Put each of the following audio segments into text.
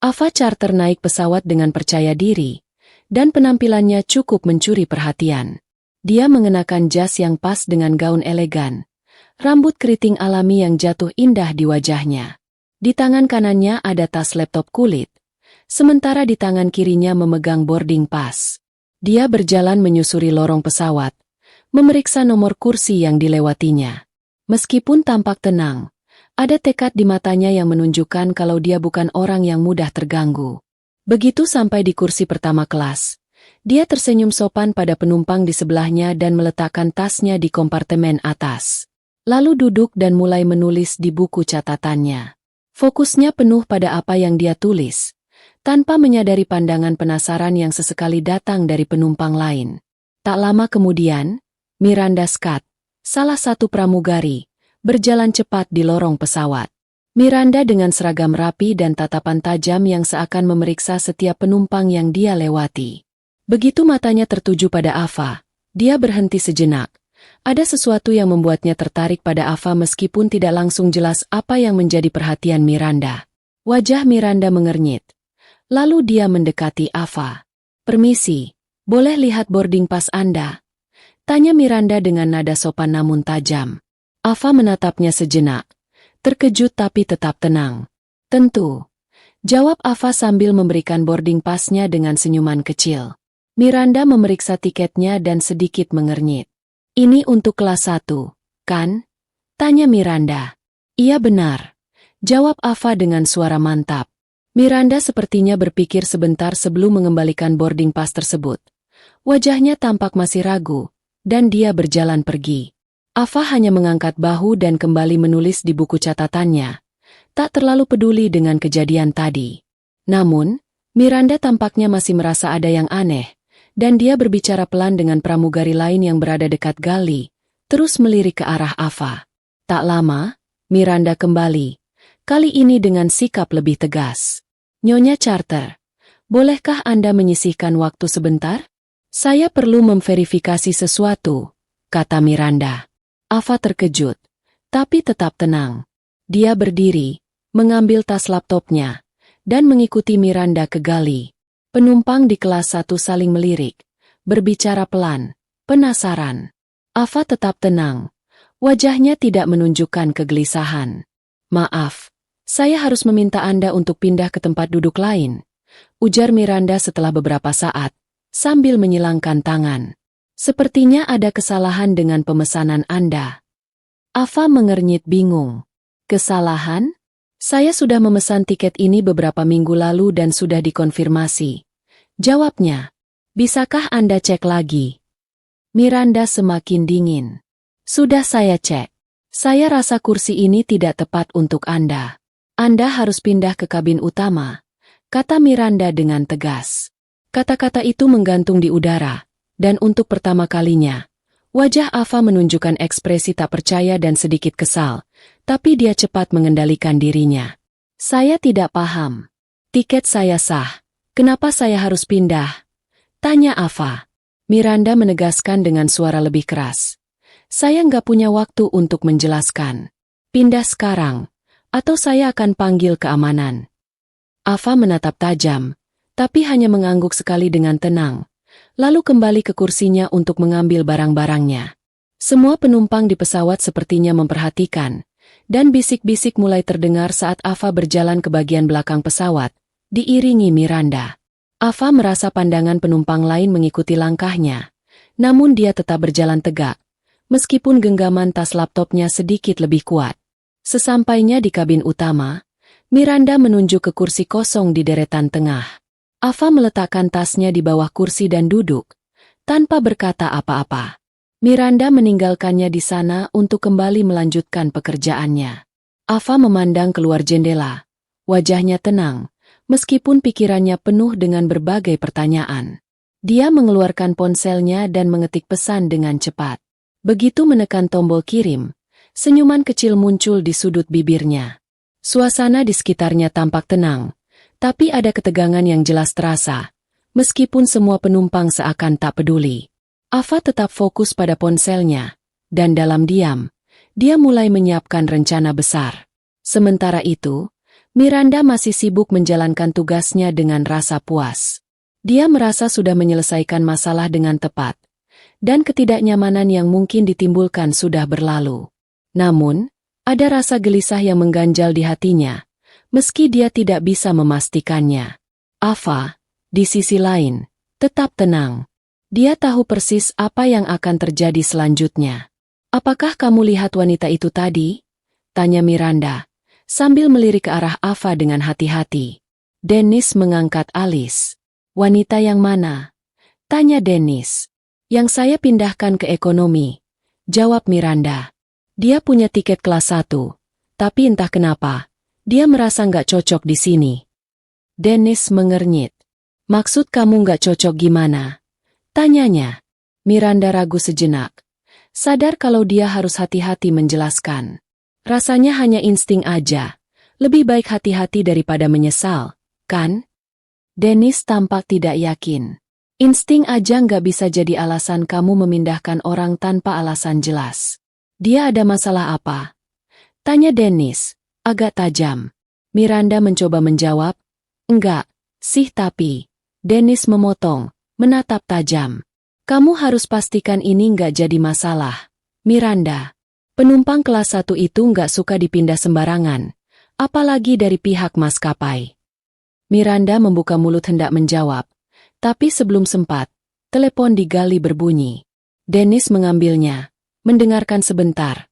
Ava charter naik pesawat dengan percaya diri, dan penampilannya cukup mencuri perhatian. Dia mengenakan jas yang pas dengan gaun elegan, rambut keriting alami yang jatuh indah di wajahnya. Di tangan kanannya ada tas laptop kulit, sementara di tangan kirinya memegang boarding pass. Dia berjalan menyusuri lorong pesawat, memeriksa nomor kursi yang dilewatinya. Meskipun tampak tenang, ada tekad di matanya yang menunjukkan kalau dia bukan orang yang mudah terganggu. Begitu sampai di kursi pertama kelas, dia tersenyum sopan pada penumpang di sebelahnya dan meletakkan tasnya di kompartemen atas. Lalu duduk dan mulai menulis di buku catatannya. Fokusnya penuh pada apa yang dia tulis, tanpa menyadari pandangan penasaran yang sesekali datang dari penumpang lain. Tak lama kemudian, Miranda Scott, salah satu pramugari, berjalan cepat di lorong pesawat. Miranda dengan seragam rapi dan tatapan tajam yang seakan memeriksa setiap penumpang yang dia lewati. Begitu matanya tertuju pada Ava, dia berhenti sejenak. Ada sesuatu yang membuatnya tertarik pada Ava meskipun tidak langsung jelas apa yang menjadi perhatian Miranda. Wajah Miranda mengernyit. Lalu dia mendekati Ava. "Permisi, boleh lihat boarding pass Anda?" Tanya Miranda dengan nada sopan namun tajam. Ava menatapnya sejenak, terkejut tapi tetap tenang. "Tentu," jawab Ava sambil memberikan boarding pass-nya dengan senyuman kecil. Miranda memeriksa tiketnya dan sedikit mengernyit. "Ini untuk kelas 1, kan?" tanya Miranda. "Iya benar," jawab Ava dengan suara mantap. Miranda sepertinya berpikir sebentar sebelum mengembalikan boarding pass tersebut. Wajahnya tampak masih ragu, dan dia berjalan pergi. Ava hanya mengangkat bahu dan kembali menulis di buku catatannya, tak terlalu peduli dengan kejadian tadi. Namun, Miranda tampaknya masih merasa ada yang aneh, dan dia berbicara pelan dengan pramugari lain yang berada dekat Gali, terus melirik ke arah Ava. Tak lama, Miranda kembali, kali ini dengan sikap lebih tegas. "Nyonya Charter, bolehkah Anda menyisihkan waktu sebentar? Saya perlu memverifikasi sesuatu," kata Miranda. Ava terkejut, tapi tetap tenang. Dia berdiri, mengambil tas laptopnya, dan mengikuti Miranda ke Gali. Penumpang di kelas 1 saling melirik, berbicara pelan, penasaran. Ava tetap tenang, wajahnya tidak menunjukkan kegelisahan. "Maaf, saya harus meminta Anda untuk pindah ke tempat duduk lain," ujar Miranda setelah beberapa saat, sambil menyilangkan tangan. "Sepertinya ada kesalahan dengan pemesanan Anda." Ava mengernyit bingung. "Kesalahan? Saya sudah memesan tiket ini beberapa minggu lalu dan sudah dikonfirmasi," jawabnya. "Bisakah Anda cek lagi?" Miranda semakin dingin. "Sudah saya cek. Saya rasa kursi ini tidak tepat untuk Anda. Anda harus pindah ke kabin utama," kata Miranda dengan tegas. Kata-kata itu menggantung di udara, dan untuk pertama kalinya, wajah Ava menunjukkan ekspresi tak percaya dan sedikit kesal, tapi dia cepat mengendalikan dirinya. "Saya tidak paham. Tiket saya sah. Kenapa saya harus pindah?" tanya Ava. Miranda menegaskan dengan suara lebih keras. "Saya nggak punya waktu untuk menjelaskan. Pindah sekarang, atau saya akan panggil keamanan." Ava menatap tajam, tapi hanya mengangguk sekali dengan tenang, lalu kembali ke kursinya untuk mengambil barang-barangnya. Semua penumpang di pesawat sepertinya memperhatikan, dan bisik-bisik mulai terdengar saat Ava berjalan ke bagian belakang pesawat, diiringi Miranda. Ava merasa pandangan penumpang lain mengikuti langkahnya, namun dia tetap berjalan tegak, meskipun genggaman tas laptopnya sedikit lebih kuat. Sesampainya di kabin utama, Miranda menunjuk ke kursi kosong di deretan tengah. Ava meletakkan tasnya di bawah kursi dan duduk, tanpa berkata apa-apa. Miranda meninggalkannya di sana untuk kembali melanjutkan pekerjaannya. Ava memandang keluar jendela, wajahnya tenang, meskipun pikirannya penuh dengan berbagai pertanyaan. Dia mengeluarkan ponselnya dan mengetik pesan dengan cepat. Begitu menekan tombol kirim, senyuman kecil muncul di sudut bibirnya. Suasana di sekitarnya tampak tenang, tapi ada ketegangan yang jelas terasa, meskipun semua penumpang seakan tak peduli. Ava tetap fokus pada ponselnya, dan dalam diam, dia mulai menyiapkan rencana besar. Sementara itu, Miranda masih sibuk menjalankan tugasnya dengan rasa puas. Dia merasa sudah menyelesaikan masalah dengan tepat, dan ketidaknyamanan yang mungkin ditimbulkan sudah berlalu. Namun, ada rasa gelisah yang mengganjal di hatinya, meski dia tidak bisa memastikannya. Ava, di sisi lain, tetap tenang. Dia tahu persis apa yang akan terjadi selanjutnya. "Apakah kamu lihat wanita itu tadi?" tanya Miranda, sambil melirik ke arah Ava dengan hati-hati. Dennis mengangkat alis. "Wanita yang mana?" tanya Dennis. "Yang saya pindahkan ke ekonomi," jawab Miranda. "Dia punya tiket kelas 1, tapi entah kenapa, dia merasa nggak cocok di sini." Dennis mengernyit. "Maksud kamu nggak cocok gimana?" tanyanya. Miranda ragu sejenak, sadar kalau dia harus hati-hati menjelaskan. Rasanya hanya insting aja. Lebih baik hati-hati daripada menyesal, kan? Dennis tampak tidak yakin. "Insting aja nggak bisa jadi alasan kamu memindahkan orang tanpa alasan jelas." "Dia ada masalah apa?" tanya Dennis, agak tajam. Miranda mencoba menjawab, "Enggak sih tapi..." Dennis memotong, menatap tajam. "Kamu harus pastikan ini nggak jadi masalah, Miranda. Penumpang kelas 1 itu nggak suka dipindah sembarangan, apalagi dari pihak maskapai." Miranda membuka mulut hendak menjawab, tapi sebelum sempat, telepon di gali berbunyi. Dennis mengambilnya, mendengarkan sebentar,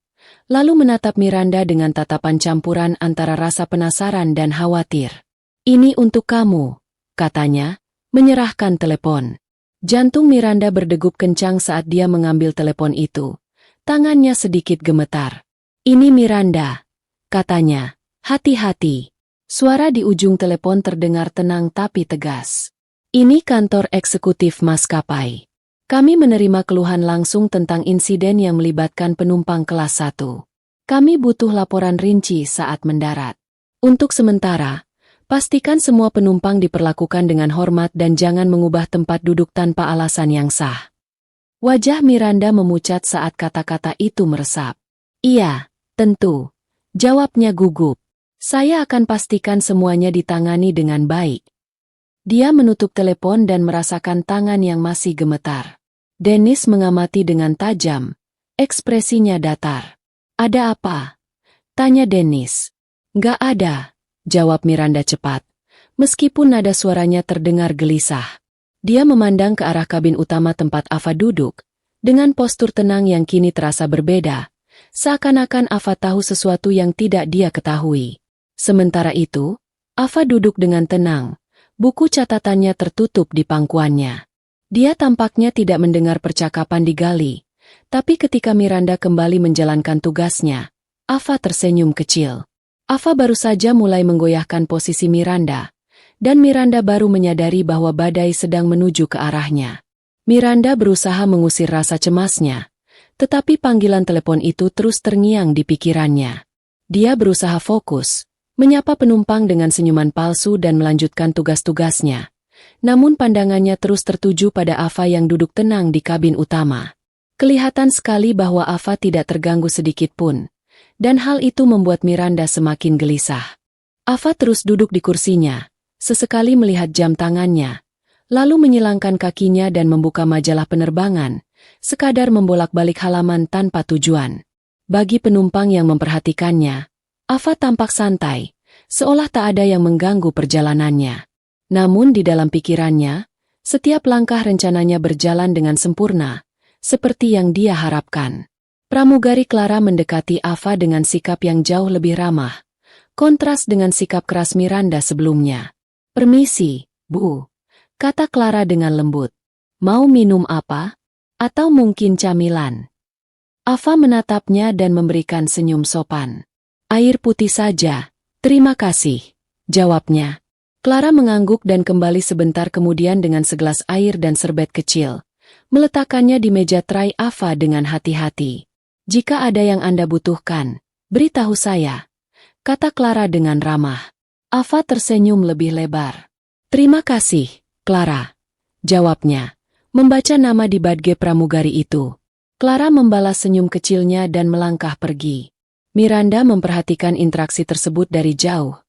lalu menatap Miranda dengan tatapan campuran antara rasa penasaran dan khawatir. "Ini untuk kamu," katanya, menyerahkan telepon. Jantung Miranda berdegup kencang saat dia mengambil telepon itu. Tangannya sedikit gemetar. "Ini Miranda," katanya. "Hati-hati." Suara di ujung telepon terdengar tenang tapi tegas. "Ini kantor eksekutif maskapai. Kami menerima keluhan langsung tentang insiden yang melibatkan penumpang kelas 1. Kami butuh laporan rinci saat mendarat. Untuk sementara, pastikan semua penumpang diperlakukan dengan hormat dan jangan mengubah tempat duduk tanpa alasan yang sah." Wajah Miranda memucat saat kata-kata itu meresap. "Iya, tentu," jawabnya gugup. "Saya akan pastikan semuanya ditangani dengan baik." Dia menutup telepon dan merasakan tangan yang masih gemetar. Dennis mengamati dengan tajam, ekspresinya datar. "Ada apa?" tanya Dennis. "Nggak ada," jawab Miranda cepat, meskipun nada suaranya terdengar gelisah. Dia memandang ke arah kabin utama tempat Ava duduk, dengan postur tenang yang kini terasa berbeda, seakan-akan Ava tahu sesuatu yang tidak dia ketahui. Sementara itu, Ava duduk dengan tenang, buku catatannya tertutup di pangkuannya. Dia tampaknya tidak mendengar percakapan di gali, tapi ketika Miranda kembali menjalankan tugasnya, Ava tersenyum kecil. Ava baru saja mulai menggoyahkan posisi Miranda, dan Miranda baru menyadari bahwa badai sedang menuju ke arahnya. Miranda berusaha mengusir rasa cemasnya, tetapi panggilan telepon itu terus terngiang di pikirannya. Dia berusaha fokus, menyapa penumpang dengan senyuman palsu dan melanjutkan tugas-tugasnya. Namun pandangannya terus tertuju pada Ava yang duduk tenang di kabin utama. Kelihatan sekali bahwa Ava tidak terganggu sedikit pun. Dan hal itu membuat Miranda semakin gelisah. Ava terus duduk di kursinya, sesekali melihat jam tangannya, lalu menyilangkan kakinya dan membuka majalah penerbangan, sekadar membolak-balik halaman tanpa tujuan. Bagi penumpang yang memperhatikannya, Ava tampak santai, seolah tak ada yang mengganggu perjalanannya. Namun di dalam pikirannya, setiap langkah rencananya berjalan dengan sempurna, seperti yang dia harapkan. Pramugari Clara mendekati Ava dengan sikap yang jauh lebih ramah, kontras dengan sikap keras Miranda sebelumnya. "Permisi, Bu," kata Clara dengan lembut. "Mau minum apa? Atau mungkin camilan?" Ava menatapnya dan memberikan senyum sopan. "Air putih saja, terima kasih," jawabnya. Clara mengangguk dan kembali sebentar kemudian dengan segelas air dan serbet kecil, meletakkannya di meja tray Ava dengan hati-hati. "Jika ada yang Anda butuhkan, beritahu saya," kata Clara dengan ramah. Ava tersenyum lebih lebar. "Terima kasih, Clara," jawabnya, membaca nama di badge pramugari itu. Clara membalas senyum kecilnya dan melangkah pergi. Miranda memperhatikan interaksi tersebut dari jauh,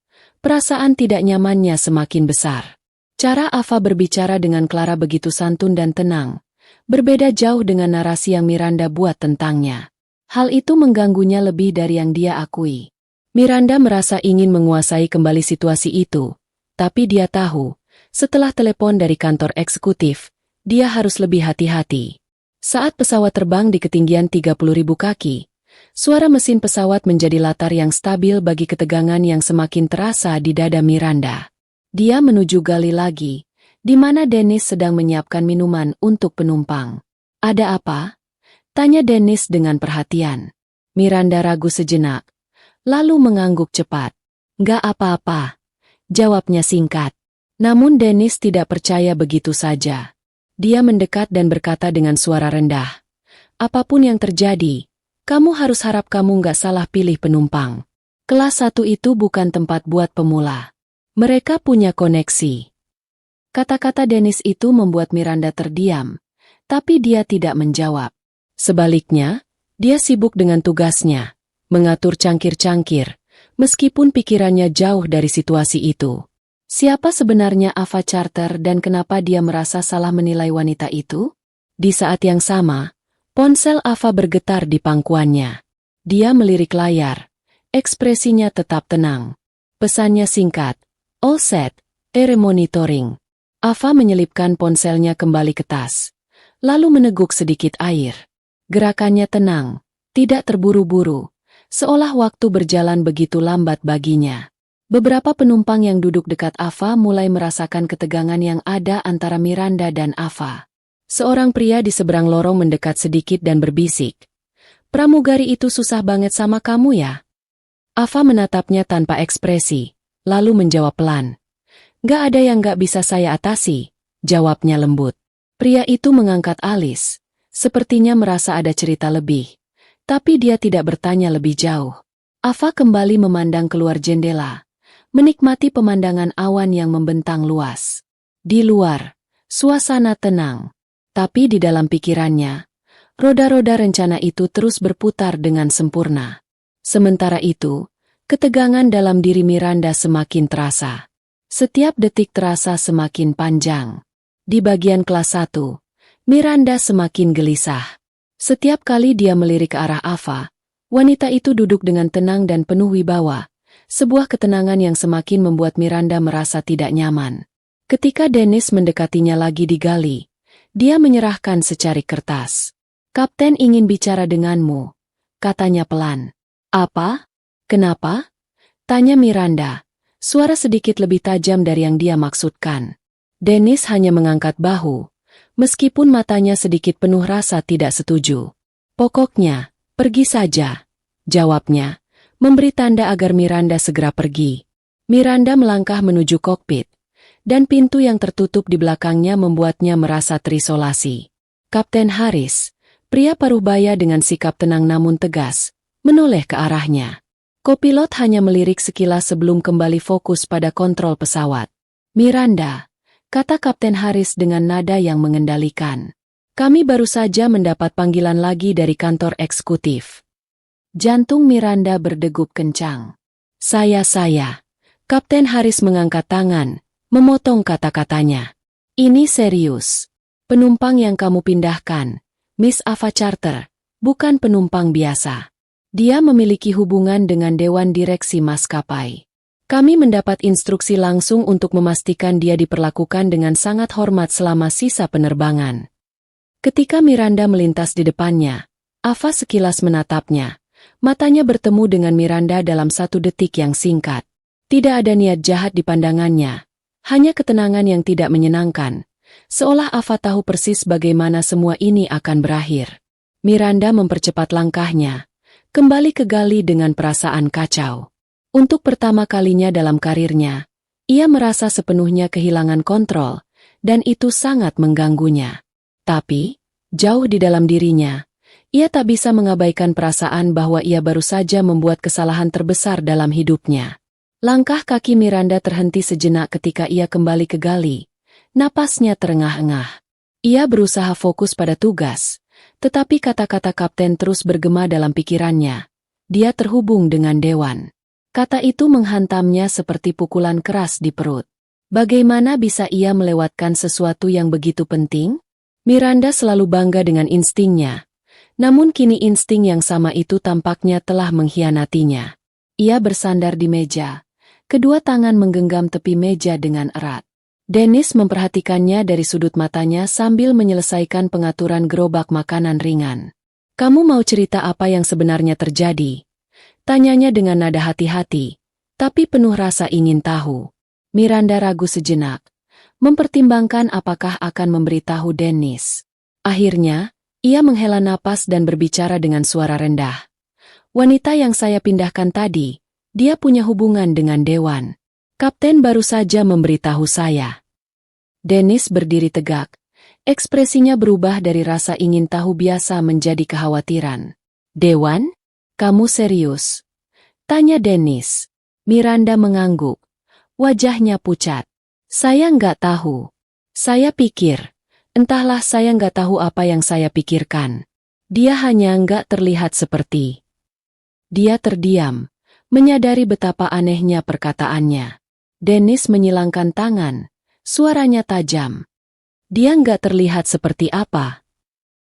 perasaan tidak nyamannya semakin besar. Cara Ava berbicara dengan Clara begitu santun dan tenang, berbeda jauh dengan narasi yang Miranda buat tentangnya. Hal itu mengganggunya lebih dari yang dia akui. Miranda merasa ingin menguasai kembali situasi itu, tapi dia tahu, setelah telepon dari kantor eksekutif, dia harus lebih hati-hati. Saat pesawat terbang di ketinggian 30.000 kaki, suara mesin pesawat menjadi latar yang stabil bagi ketegangan yang semakin terasa di dada Miranda. Dia menuju gali lagi, di mana Dennis sedang menyiapkan minuman untuk penumpang. "Ada apa?" tanya Dennis dengan perhatian. Miranda ragu sejenak, lalu mengangguk cepat. "Nggak apa-apa," jawabnya singkat. Namun Dennis tidak percaya begitu saja. Dia mendekat dan berkata dengan suara rendah, "Apapun yang terjadi, kamu harus harap kamu nggak salah pilih penumpang. Kelas 1 itu bukan tempat buat pemula. Mereka punya koneksi." Kata-kata Dennis itu membuat Miranda terdiam, tapi dia tidak menjawab. Sebaliknya, dia sibuk dengan tugasnya, mengatur cangkir-cangkir, meskipun pikirannya jauh dari situasi itu. Siapa sebenarnya Ava Carter dan kenapa dia merasa salah menilai wanita itu? Di saat yang sama, ponsel Ava bergetar di pangkuannya. Dia melirik layar, ekspresinya tetap tenang. Pesannya singkat, "All set, monitoring." Ava menyelipkan ponselnya kembali ke tas, lalu meneguk sedikit air. Gerakannya tenang, tidak terburu-buru, seolah waktu berjalan begitu lambat baginya. Beberapa penumpang yang duduk dekat Ava mulai merasakan ketegangan yang ada antara Miranda dan Ava. Seorang pria di seberang lorong mendekat sedikit dan berbisik, "Pramugari itu susah banget sama kamu ya?" Ava menatapnya tanpa ekspresi, lalu menjawab pelan. "Nggak ada yang nggak bisa saya atasi," jawabnya lembut. Pria itu mengangkat alis, sepertinya merasa ada cerita lebih, tapi dia tidak bertanya lebih jauh. Ava kembali memandang keluar jendela, menikmati pemandangan awan yang membentang luas. Di luar, suasana tenang, tapi di dalam pikirannya, roda-roda rencana itu terus berputar dengan sempurna. Sementara itu, ketegangan dalam diri Miranda semakin terasa. Setiap detik terasa semakin panjang. Di bagian kelas 1, Miranda semakin gelisah. Setiap kali dia melirik ke arah Ava, wanita itu duduk dengan tenang dan penuh wibawa. Sebuah ketenangan yang semakin membuat Miranda merasa tidak nyaman. Ketika Dennis mendekatinya lagi di gali, dia menyerahkan secari kertas. "Kapten ingin bicara denganmu," katanya pelan. "Apa? Kenapa?" tanya Miranda, suara sedikit lebih tajam dari yang dia maksudkan. Dennis hanya mengangkat bahu, meskipun matanya sedikit penuh rasa tidak setuju. "Pokoknya, pergi saja," jawabnya, memberi tanda agar Miranda segera pergi. Miranda melangkah menuju kokpit, dan pintu yang tertutup di belakangnya membuatnya merasa terisolasi. Kapten Harris, pria paruhbaya dengan sikap tenang namun tegas, menoleh ke arahnya. Kopilot hanya melirik sekilas sebelum kembali fokus pada kontrol pesawat. "Miranda," kata Kapten Harris dengan nada yang mengendalikan. "Kami baru saja mendapat panggilan lagi dari kantor eksekutif." Jantung Miranda berdegup kencang. Saya. Kapten Harris mengangkat tangan, memotong kata-katanya. "Ini serius. Penumpang yang kamu pindahkan, Miss Ava Carter, bukan penumpang biasa. Dia memiliki hubungan dengan Dewan Direksi Maskapai. Kami mendapat instruksi langsung untuk memastikan dia diperlakukan dengan sangat hormat selama sisa penerbangan." Ketika Miranda melintas di depannya, Ava sekilas menatapnya. Matanya bertemu dengan Miranda dalam 1 detik yang singkat. Tidak ada niat jahat di pandangannya, hanya ketenangan yang tidak menyenangkan, seolah Ava tahu persis bagaimana semua ini akan berakhir. Miranda mempercepat langkahnya, kembali ke gali dengan perasaan kacau. Untuk pertama kalinya dalam karirnya, ia merasa sepenuhnya kehilangan kontrol, dan itu sangat mengganggunya. Tapi, jauh di dalam dirinya, ia tak bisa mengabaikan perasaan bahwa ia baru saja membuat kesalahan terbesar dalam hidupnya. Langkah kaki Miranda terhenti sejenak ketika ia kembali ke gali. Napasnya terengah-engah. Ia berusaha fokus pada tugas, tetapi kata-kata kapten terus bergema dalam pikirannya. Dia terhubung dengan Dewan. Kata itu menghantamnya seperti pukulan keras di perut. Bagaimana bisa ia melewatkan sesuatu yang begitu penting? Miranda selalu bangga dengan instingnya. Namun kini insting yang sama itu tampaknya telah mengkhianatinya. Ia bersandar di meja. Kedua tangan menggenggam tepi meja dengan erat. Dennis memperhatikannya dari sudut matanya sambil menyelesaikan pengaturan gerobak makanan ringan. "Kamu mau cerita apa yang sebenarnya terjadi?" Tanyanya dengan nada hati-hati, tapi penuh rasa ingin tahu. Miranda ragu sejenak, mempertimbangkan apakah akan memberitahu Dennis. Akhirnya, ia menghela napas dan berbicara dengan suara rendah. "Wanita yang saya pindahkan tadi, dia punya hubungan dengan Dewan. Kapten baru saja memberitahu saya." Dennis berdiri tegak. Ekspresinya berubah dari rasa ingin tahu biasa menjadi kekhawatiran. "Dewan? Kamu serius?" tanya Dennis. Miranda mengangguk. Wajahnya pucat. "Saya nggak tahu. Saya pikir. Entahlah, saya nggak tahu apa yang saya pikirkan. Dia hanya nggak terlihat seperti." Dia terdiam, menyadari betapa anehnya perkataannya. Dennis menyilangkan tangan. Suaranya tajam. "Dia nggak terlihat seperti apa?"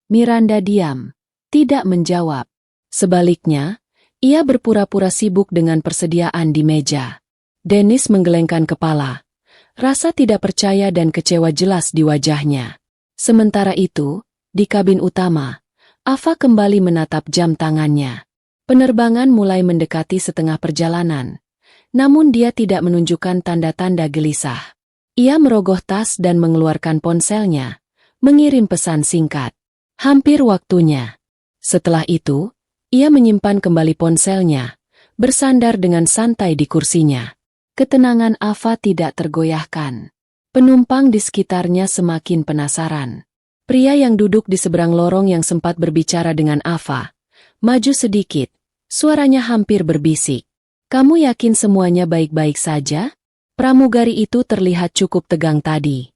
Miranda diam, tidak menjawab. Sebaliknya, ia berpura-pura sibuk dengan persediaan di meja. Dennis menggelengkan kepala. Rasa tidak percaya dan kecewa jelas di wajahnya. Sementara itu, di kabin utama, Ava kembali menatap jam tangannya. Penerbangan mulai mendekati setengah perjalanan. Namun dia tidak menunjukkan tanda-tanda gelisah. Ia merogoh tas dan mengeluarkan ponselnya, mengirim pesan singkat. "Hampir waktunya." Setelah itu, ia menyimpan kembali ponselnya, bersandar dengan santai di kursinya. Ketenangan Ava tidak tergoyahkan. Penumpang di sekitarnya semakin penasaran. Pria yang duduk di seberang lorong yang sempat berbicara dengan Ava maju sedikit, suaranya hampir berbisik. "Kamu yakin semuanya baik-baik saja?" Pramugari itu terlihat cukup tegang tadi.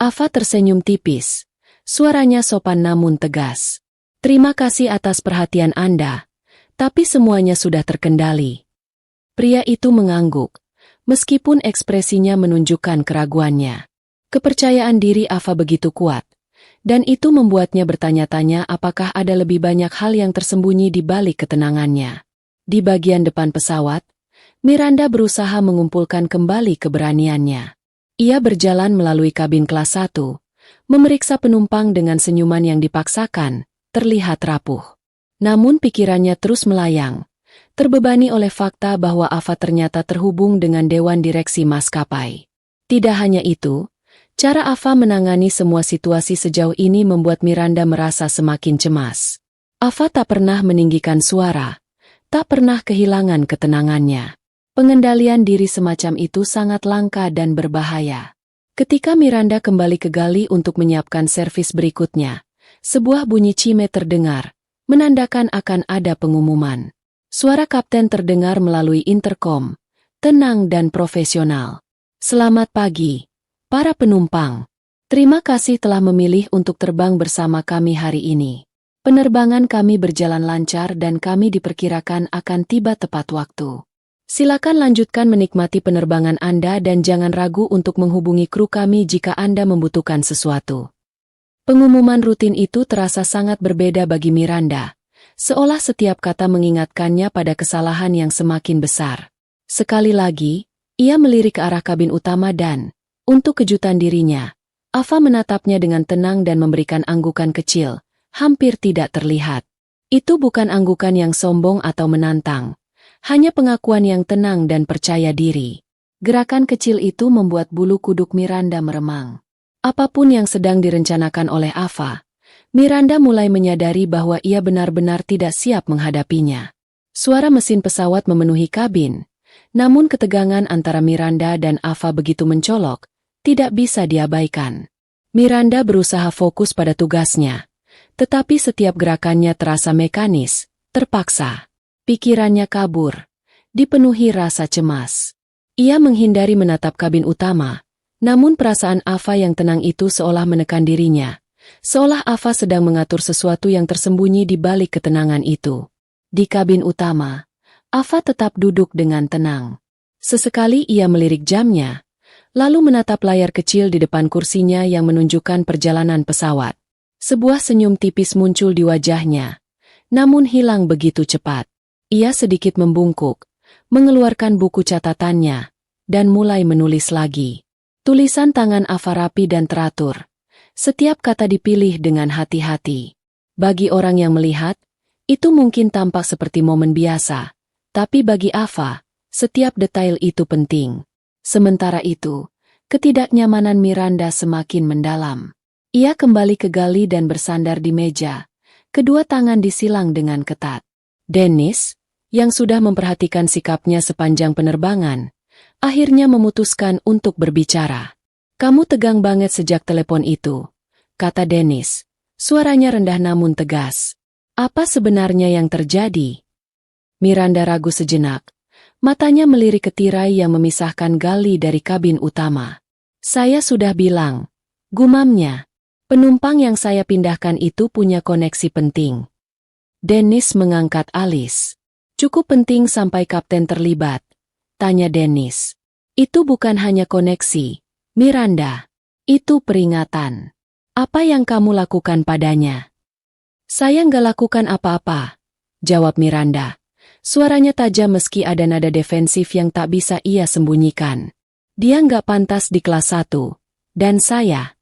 Ava tersenyum tipis. Suaranya sopan namun tegas. "Terima kasih atas perhatian Anda, tapi semuanya sudah terkendali." Pria itu mengangguk, meskipun ekspresinya menunjukkan keraguannya. Kepercayaan diri Ava begitu kuat, dan itu membuatnya bertanya-tanya apakah ada lebih banyak hal yang tersembunyi di balik ketenangannya. Di bagian depan pesawat, Miranda berusaha mengumpulkan kembali keberaniannya. Ia berjalan melalui kabin kelas 1, memeriksa penumpang dengan senyuman yang dipaksakan, terlihat rapuh. Namun pikirannya terus melayang, terbebani oleh fakta bahwa Ava ternyata terhubung dengan Dewan Direksi Maskapai. Tidak hanya itu, cara Ava menangani semua situasi sejauh ini membuat Miranda merasa semakin cemas. Ava tak pernah meninggikan suara, tak pernah kehilangan ketenangannya. Pengendalian diri semacam itu sangat langka dan berbahaya. Ketika Miranda kembali ke gali untuk menyiapkan servis berikutnya, sebuah bunyi cime terdengar, menandakan akan ada pengumuman. Suara kapten terdengar melalui interkom, tenang dan profesional. "Selamat pagi, para penumpang. Terima kasih telah memilih untuk terbang bersama kami hari ini. Penerbangan kami berjalan lancar dan kami diperkirakan akan tiba tepat waktu. Silakan lanjutkan menikmati penerbangan Anda dan jangan ragu untuk menghubungi kru kami jika Anda membutuhkan sesuatu." Pengumuman rutin itu terasa sangat berbeda bagi Miranda, seolah setiap kata mengingatkannya pada kesalahan yang semakin besar. Sekali lagi, ia melirik ke arah kabin utama dan, untuk kejutan dirinya, Ava menatapnya dengan tenang dan memberikan anggukan kecil, hampir tidak terlihat. Itu bukan anggukan yang sombong atau menantang. Hanya pengakuan yang tenang dan percaya diri. Gerakan kecil itu membuat bulu kuduk Miranda meremang. Apapun yang sedang direncanakan oleh Ava, Miranda mulai menyadari bahwa ia benar-benar tidak siap menghadapinya. Suara mesin pesawat memenuhi kabin, namun ketegangan antara Miranda dan Ava begitu mencolok, tidak bisa diabaikan. Miranda berusaha fokus pada tugasnya, tetapi setiap gerakannya terasa mekanis, terpaksa. Pikirannya kabur, dipenuhi rasa cemas. Ia menghindari menatap kabin utama, namun perasaan Ava yang tenang itu seolah menekan dirinya, seolah Ava sedang mengatur sesuatu yang tersembunyi di balik ketenangan itu. Di kabin utama, Ava tetap duduk dengan tenang. Sesekali ia melirik jamnya, lalu menatap layar kecil di depan kursinya yang menunjukkan perjalanan pesawat. Sebuah senyum tipis muncul di wajahnya, namun hilang begitu cepat. Ia sedikit membungkuk, mengeluarkan buku catatannya, dan mulai menulis lagi. Tulisan tangan Ava rapi dan teratur. Setiap kata dipilih dengan hati-hati. Bagi orang yang melihat, itu mungkin tampak seperti momen biasa, tapi bagi Ava, setiap detail itu penting. Sementara itu, ketidaknyamanan Miranda semakin mendalam. Ia kembali ke Gali dan bersandar di meja, kedua tangan disilang dengan ketat. Dennis, yang sudah memperhatikan sikapnya sepanjang penerbangan, akhirnya memutuskan untuk berbicara. "Kamu tegang banget sejak telepon itu," kata Dennis. Suaranya rendah namun tegas. "Apa sebenarnya yang terjadi?" Miranda ragu sejenak. Matanya melirik ke tirai yang memisahkan Gali dari kabin utama. "Saya sudah bilang," gumamnya. "Penumpang yang saya pindahkan itu punya koneksi penting." Dennis mengangkat alis. "Cukup penting sampai kapten terlibat?" tanya Dennis. "Itu bukan hanya koneksi, Miranda. Itu peringatan. Apa yang kamu lakukan padanya?" "Saya nggak lakukan apa-apa," jawab Miranda. Suaranya tajam meski ada nada defensif yang tak bisa ia sembunyikan. "Dia nggak pantas di kelas 1. Dan saya..."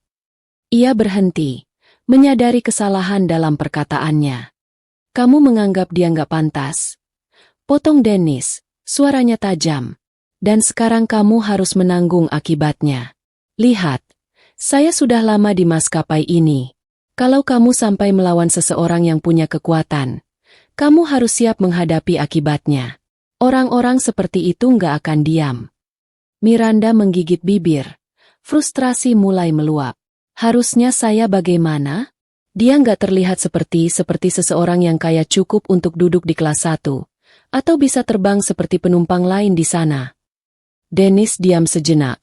Ia berhenti, menyadari kesalahan dalam perkataannya. "Kamu menganggap dia nggak pantas?" potong Dennis, suaranya tajam. "Dan sekarang kamu harus menanggung akibatnya. Lihat, saya sudah lama di maskapai ini. Kalau kamu sampai melawan seseorang yang punya kekuatan, kamu harus siap menghadapi akibatnya. Orang-orang seperti itu nggak akan diam." Miranda menggigit bibir. Frustrasi mulai meluap. "Harusnya saya bagaimana? Dia nggak terlihat seperti seseorang yang kaya cukup untuk duduk di kelas 1, atau bisa terbang seperti penumpang lain di sana." Dennis diam sejenak,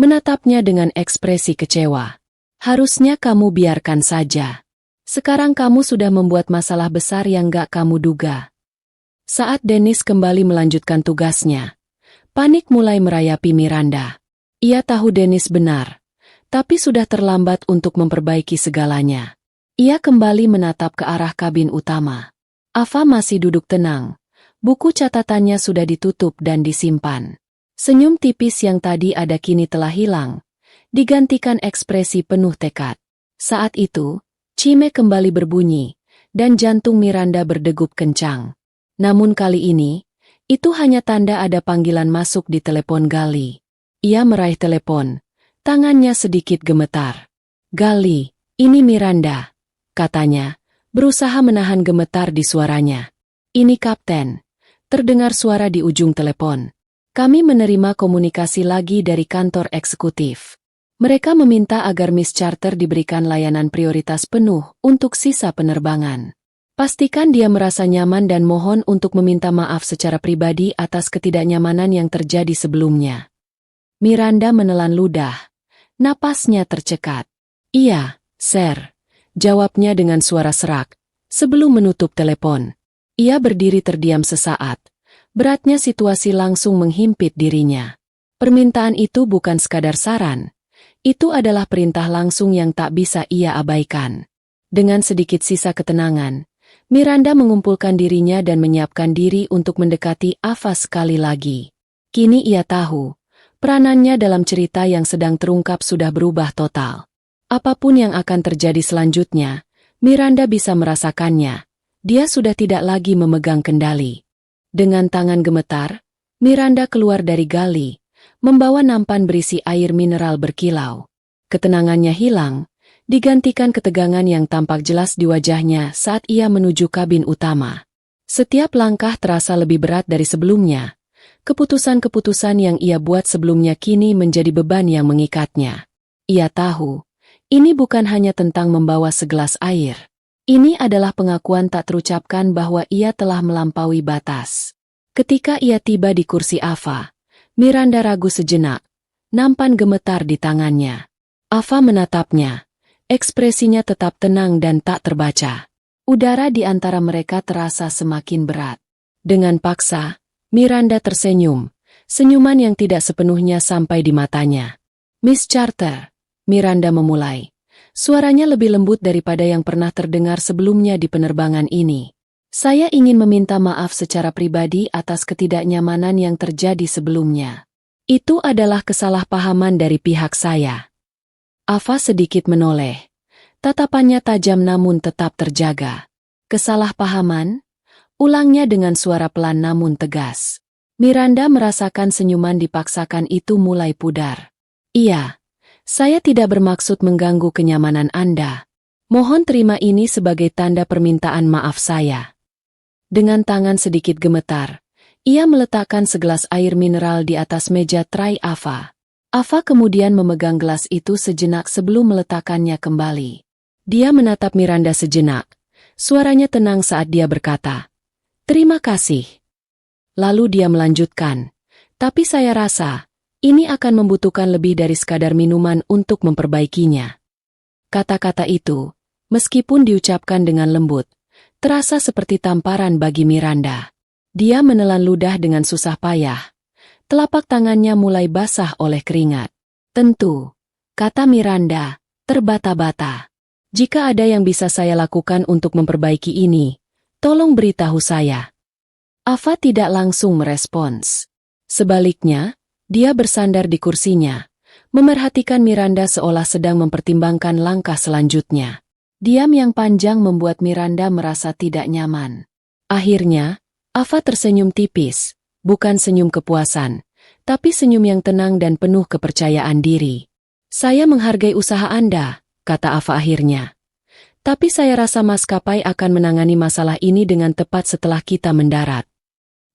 menatapnya dengan ekspresi kecewa. "Harusnya kamu biarkan saja. Sekarang kamu sudah membuat masalah besar yang gak kamu duga." Saat Dennis kembali melanjutkan tugasnya, panik mulai merayapi Miranda. Ia tahu Dennis benar, tapi sudah terlambat untuk memperbaiki segalanya. Ia kembali menatap ke arah kabin utama. Ava masih duduk tenang. Buku catatannya sudah ditutup dan disimpan. Senyum tipis yang tadi ada kini telah hilang, digantikan ekspresi penuh tekad. Saat itu, cime kembali berbunyi, dan jantung Miranda berdegup kencang. Namun kali ini, itu hanya tanda ada panggilan masuk di telepon Gali. Ia meraih telepon, tangannya sedikit gemetar. "Gali, ini Miranda," katanya, berusaha menahan gemetar di suaranya. "Ini Kapten," terdengar suara di ujung telepon. "Kami menerima komunikasi lagi dari kantor eksekutif. Mereka meminta agar Miss Charter diberikan layanan prioritas penuh untuk sisa penerbangan. Pastikan dia merasa nyaman dan mohon untuk meminta maaf secara pribadi atas ketidaknyamanan yang terjadi sebelumnya." Miranda menelan ludah. Napasnya tercekat. "Iya, Sir," jawabnya dengan suara serak, sebelum menutup telepon. Ia berdiri terdiam sesaat. Beratnya situasi langsung menghimpit dirinya. Permintaan itu bukan sekadar saran. Itu adalah perintah langsung yang tak bisa ia abaikan. Dengan sedikit sisa ketenangan, Miranda mengumpulkan dirinya dan menyiapkan diri untuk mendekati Ava sekali lagi. Kini ia tahu, peranannya dalam cerita yang sedang terungkap sudah berubah total. Apapun yang akan terjadi selanjutnya, Miranda bisa merasakannya. Dia sudah tidak lagi memegang kendali. Dengan tangan gemetar, Miranda keluar dari Gali, membawa nampan berisi air mineral berkilau. Ketenangannya hilang, digantikan ketegangan yang tampak jelas di wajahnya saat ia menuju kabin utama. Setiap langkah terasa lebih berat dari sebelumnya. Keputusan-keputusan yang ia buat sebelumnya kini menjadi beban yang mengikatnya. Ia tahu, ini bukan hanya tentang membawa segelas air. Ini adalah pengakuan tak terucapkan bahwa ia telah melampaui batas. Ketika ia tiba di kursi Ava, Miranda ragu sejenak. Nampan gemetar di tangannya. Ava menatapnya. Ekspresinya tetap tenang dan tak terbaca. Udara di antara mereka terasa semakin berat. Dengan paksa, Miranda tersenyum, senyuman yang tidak sepenuhnya sampai di matanya. Miss Carter, Miranda memulai. Suaranya lebih lembut daripada yang pernah terdengar sebelumnya di penerbangan ini. Saya ingin meminta maaf secara pribadi atas ketidaknyamanan yang terjadi sebelumnya. Itu adalah kesalahpahaman dari pihak saya. Ava sedikit menoleh. Tatapannya tajam namun tetap terjaga. Kesalahpahaman? Ulangnya dengan suara pelan namun tegas. Miranda merasakan senyuman dipaksakan itu mulai pudar. Iya, saya tidak bermaksud mengganggu kenyamanan Anda. Mohon terima ini sebagai tanda permintaan maaf saya. Dengan tangan sedikit gemetar, ia meletakkan segelas air mineral di atas meja tray Ava. Ava kemudian memegang gelas itu sejenak sebelum meletakkannya kembali. Dia menatap Miranda sejenak. Suaranya tenang saat dia berkata, "Terima kasih." Lalu dia melanjutkan, "Tapi saya rasa, ini akan membutuhkan lebih dari sekadar minuman untuk memperbaikinya." Kata-kata itu, meskipun diucapkan dengan lembut, terasa seperti tamparan bagi Miranda. Dia menelan ludah dengan susah payah. Telapak tangannya mulai basah oleh keringat. "Tentu," kata Miranda, terbata-bata. "Jika ada yang bisa saya lakukan untuk memperbaiki ini, tolong beritahu saya." Ava tidak langsung merespons. Sebaliknya, dia bersandar di kursinya, memerhatikan Miranda seolah sedang mempertimbangkan langkah selanjutnya. Diam yang panjang membuat Miranda merasa tidak nyaman. Akhirnya, Ava tersenyum tipis. Bukan senyum kepuasan, tapi senyum yang tenang dan penuh kepercayaan diri. "Saya menghargai usaha Anda," kata Ava akhirnya. "Tapi saya rasa maskapai akan menangani masalah ini dengan tepat setelah kita mendarat."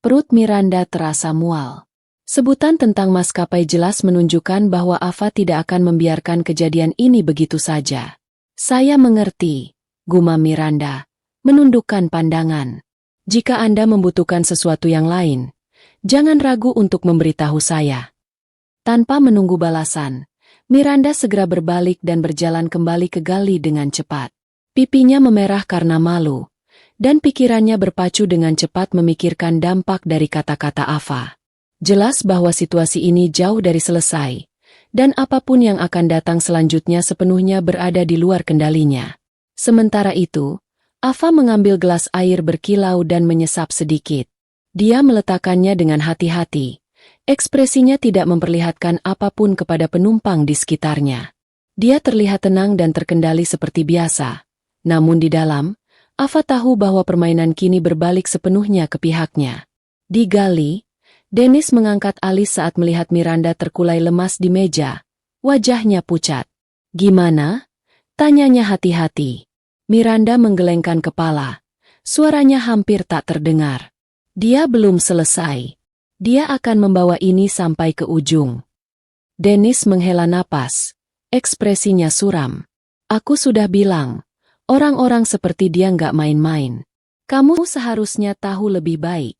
Perut Miranda terasa mual. Sebutan tentang maskapai jelas menunjukkan bahwa Ava tidak akan membiarkan kejadian ini begitu saja. "Saya mengerti," gumam Miranda, menundukkan pandangan. "Jika Anda membutuhkan sesuatu yang lain, jangan ragu untuk memberitahu saya." Tanpa menunggu balasan, Miranda segera berbalik dan berjalan kembali ke gali dengan cepat. Pipinya memerah karena malu, dan pikirannya berpacu dengan cepat memikirkan dampak dari kata-kata Ava. Jelas bahwa situasi ini jauh dari selesai, dan apapun yang akan datang selanjutnya sepenuhnya berada di luar kendalinya. Sementara itu, Ava mengambil gelas air berkilau dan menyesap sedikit. Dia meletakkannya dengan hati-hati. Ekspresinya tidak memperlihatkan apapun kepada penumpang di sekitarnya. Dia terlihat tenang dan terkendali seperti biasa. Namun di dalam, Ava tahu bahwa permainan kini berbalik sepenuhnya ke pihaknya. Di gali, Dennis mengangkat alis saat melihat Miranda terkulai lemas di meja. Wajahnya pucat. "Gimana?" tanyanya hati-hati. Miranda menggelengkan kepala. Suaranya hampir tak terdengar. "Dia belum selesai. Dia akan membawa ini sampai ke ujung." Dennis menghela napas. Ekspresinya suram. "Aku sudah bilang, orang-orang seperti dia nggak main-main. Kamu seharusnya tahu lebih baik."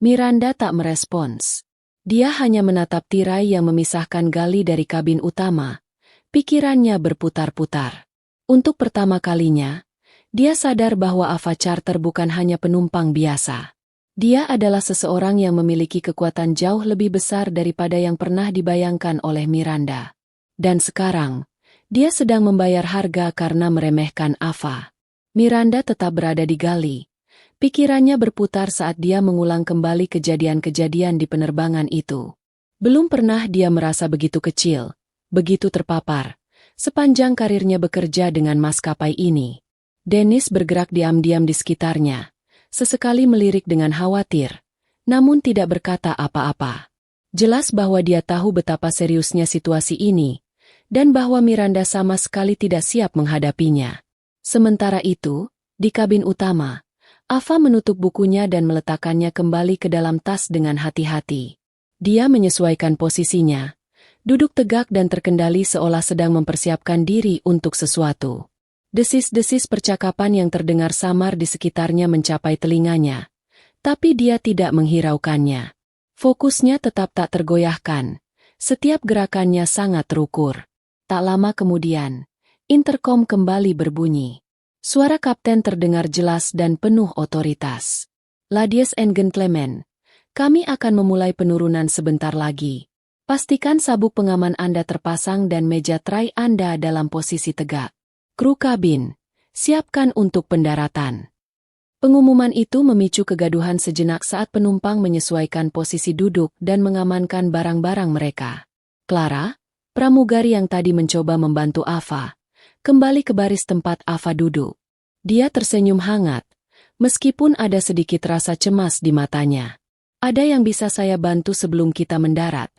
Miranda tak merespons. Dia hanya menatap tirai yang memisahkan gali dari kabin utama. Pikirannya berputar-putar. Untuk pertama kalinya, dia sadar bahwa Ava Carter bukan hanya penumpang biasa. Dia adalah seseorang yang memiliki kekuatan jauh lebih besar daripada yang pernah dibayangkan oleh Miranda. Dan sekarang, dia sedang membayar harga karena meremehkan Ava. Miranda tetap berada di gali. Pikirannya berputar saat dia mengulang kembali kejadian-kejadian di penerbangan itu. Belum pernah dia merasa begitu kecil, begitu terpapar, sepanjang karirnya bekerja dengan maskapai ini. Dennis bergerak diam-diam di sekitarnya. Sesekali melirik dengan khawatir, namun tidak berkata apa-apa. Jelas bahwa dia tahu betapa seriusnya situasi ini, dan bahwa Miranda sama sekali tidak siap menghadapinya. Sementara itu, di kabin utama, Ava menutup bukunya dan meletakkannya kembali ke dalam tas dengan hati-hati. Dia menyesuaikan posisinya, duduk tegak dan terkendali seolah sedang mempersiapkan diri untuk sesuatu. Desis-desis percakapan yang terdengar samar di sekitarnya mencapai telinganya, tapi dia tidak menghiraukannya. Fokusnya tetap tak tergoyahkan. Setiap gerakannya sangat terukur. Tak lama kemudian, interkom kembali berbunyi. Suara kapten terdengar jelas dan penuh otoritas. "Ladies and gentlemen, Kami akan memulai penurunan sebentar lagi. Pastikan sabuk pengaman Anda terpasang dan meja tray Anda dalam posisi tegak. Kru kabin, siapkan untuk pendaratan. Pengumuman itu memicu kegaduhan sejenak saat penumpang menyesuaikan posisi duduk dan mengamankan barang-barang mereka. Clara, pramugari yang tadi mencoba membantu Ava, kembali ke baris tempat Ava duduk. Dia tersenyum hangat, meskipun ada sedikit rasa cemas di matanya. Ada yang bisa saya bantu sebelum kita mendarat,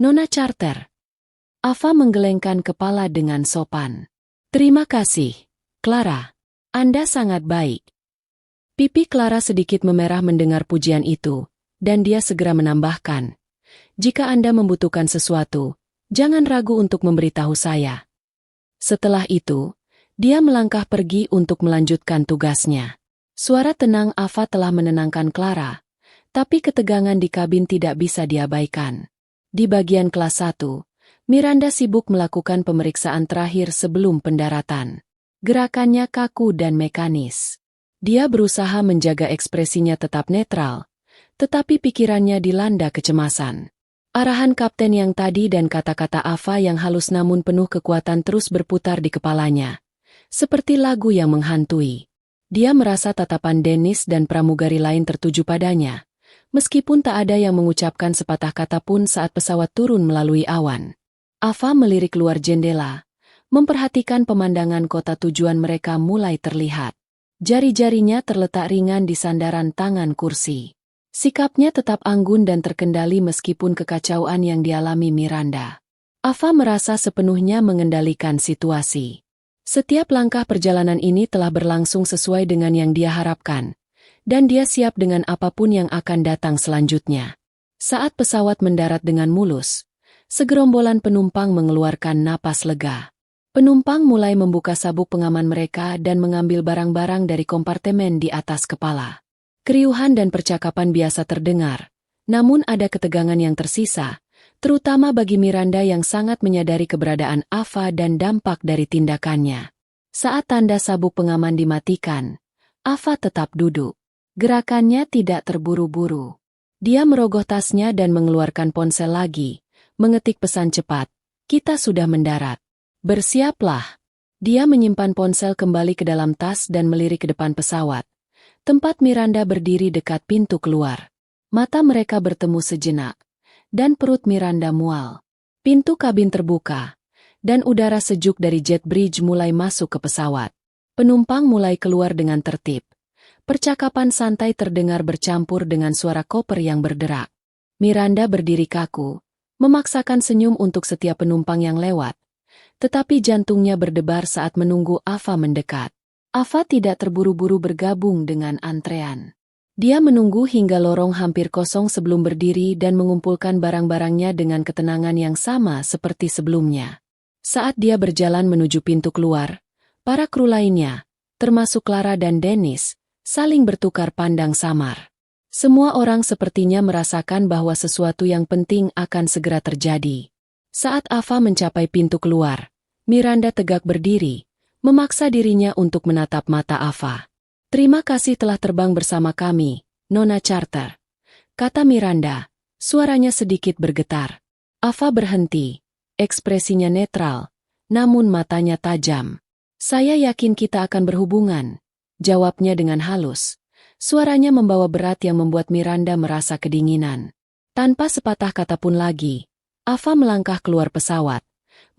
Nona Carter? Ava menggelengkan kepala dengan sopan. Terima kasih, Clara. Anda sangat baik. Pipi Clara sedikit memerah mendengar pujian itu, dan dia segera menambahkan, jika Anda membutuhkan sesuatu, jangan ragu untuk memberitahu saya. Setelah itu, dia melangkah pergi untuk melanjutkan tugasnya. Suara tenang Ava telah menenangkan Clara, tapi ketegangan di kabin tidak bisa diabaikan. Di bagian kelas 1, Miranda sibuk melakukan pemeriksaan terakhir sebelum pendaratan. Gerakannya kaku dan mekanis. Dia berusaha menjaga ekspresinya tetap netral, tetapi pikirannya dilanda kecemasan. Arahan kapten yang tadi dan kata-kata Ava yang halus namun penuh kekuatan terus berputar di kepalanya, seperti lagu yang menghantui. Dia merasa tatapan Dennis dan pramugari lain tertuju padanya, meskipun tak ada yang mengucapkan sepatah kata pun saat pesawat turun melalui awan. Ava melirik luar jendela, memperhatikan pemandangan kota tujuan mereka mulai terlihat. Jari-jarinya terletak ringan di sandaran tangan kursi. Sikapnya tetap anggun dan terkendali meskipun kekacauan yang dialami Miranda. Ava merasa sepenuhnya mengendalikan situasi. Setiap langkah perjalanan ini telah berlangsung sesuai dengan yang dia harapkan, dan dia siap dengan apapun yang akan datang selanjutnya. Saat pesawat mendarat dengan mulus, segerombolan penumpang mengeluarkan napas lega. Penumpang mulai membuka sabuk pengaman mereka dan mengambil barang-barang dari kompartemen di atas kepala. Keriuhan dan percakapan biasa terdengar, namun ada ketegangan yang tersisa, terutama bagi Miranda yang sangat menyadari keberadaan Ava dan dampak dari tindakannya. Saat tanda sabuk pengaman dimatikan, Ava tetap duduk. Gerakannya tidak terburu-buru. Dia merogoh tasnya dan mengeluarkan ponsel lagi, mengetik pesan cepat, "Kita sudah mendarat. Bersiaplah." Dia menyimpan ponsel kembali ke dalam tas dan melirik ke depan pesawat, tempat Miranda berdiri dekat pintu keluar. Mata mereka bertemu sejenak, dan perut Miranda mual. Pintu kabin terbuka, dan udara sejuk dari jet bridge mulai masuk ke pesawat. Penumpang mulai keluar dengan tertib. Percakapan santai terdengar bercampur dengan suara koper yang berderak. Miranda berdiri kaku, memaksakan senyum untuk setiap penumpang yang lewat, tetapi jantungnya berdebar saat menunggu Ava mendekat. Ava tidak terburu-buru bergabung dengan antrean. Dia menunggu hingga lorong hampir kosong sebelum berdiri dan mengumpulkan barang-barangnya dengan ketenangan yang sama seperti sebelumnya. Saat dia berjalan menuju pintu keluar, para kru lainnya, termasuk Clara dan Dennis, saling bertukar pandang samar. Semua orang sepertinya merasakan bahwa sesuatu yang penting akan segera terjadi. Saat Ava mencapai pintu keluar, Miranda tegak berdiri, memaksa dirinya untuk menatap mata Ava. "Terima kasih telah terbang bersama kami, Nona Carter," kata Miranda, suaranya sedikit bergetar. Ava berhenti, ekspresinya netral, namun matanya tajam. "Saya yakin kita akan berhubungan," jawabnya dengan halus. Suaranya membawa berat yang membuat Miranda merasa kedinginan. Tanpa sepatah kata pun lagi, Ava melangkah keluar pesawat,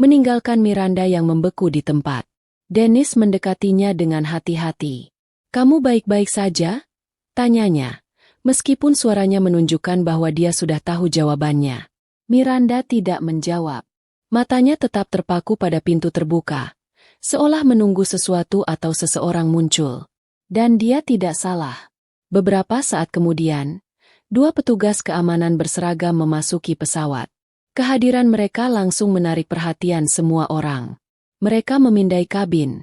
meninggalkan Miranda yang membeku di tempat. Dennis mendekatinya dengan hati-hati. "Kamu baik-baik saja?" tanyanya, meskipun suaranya menunjukkan bahwa dia sudah tahu jawabannya. Miranda tidak menjawab. Matanya tetap terpaku pada pintu terbuka, seolah menunggu sesuatu atau seseorang muncul. Dan dia tidak salah. Beberapa saat kemudian, dua petugas keamanan berseragam memasuki pesawat. Kehadiran mereka langsung menarik perhatian semua orang. Mereka memindai kabin,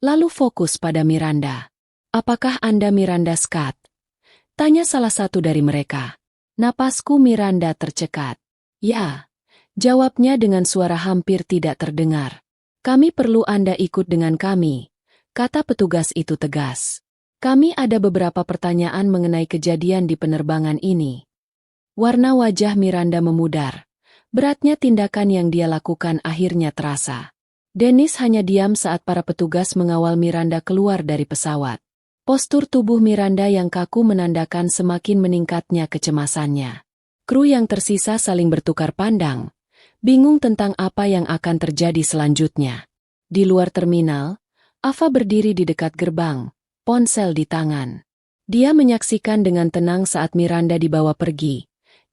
lalu fokus pada Miranda. "Apakah Anda Miranda Scott?" tanya salah satu dari mereka. Napasku Miranda tercekat. "Ya," jawabnya dengan suara hampir tidak terdengar. "Kami perlu Anda ikut dengan kami," kata petugas itu tegas. "Kami ada beberapa pertanyaan mengenai kejadian di penerbangan ini." Warna wajah Miranda memudar. Beratnya tindakan yang dia lakukan akhirnya terasa. Dennis hanya diam saat para petugas mengawal Miranda keluar dari pesawat. Postur tubuh Miranda yang kaku menandakan semakin meningkatnya kecemasannya. Kru yang tersisa saling bertukar pandang, bingung tentang apa yang akan terjadi selanjutnya. Di luar terminal, Ava berdiri di dekat gerbang, ponsel di tangan. Dia menyaksikan dengan tenang saat Miranda dibawa pergi.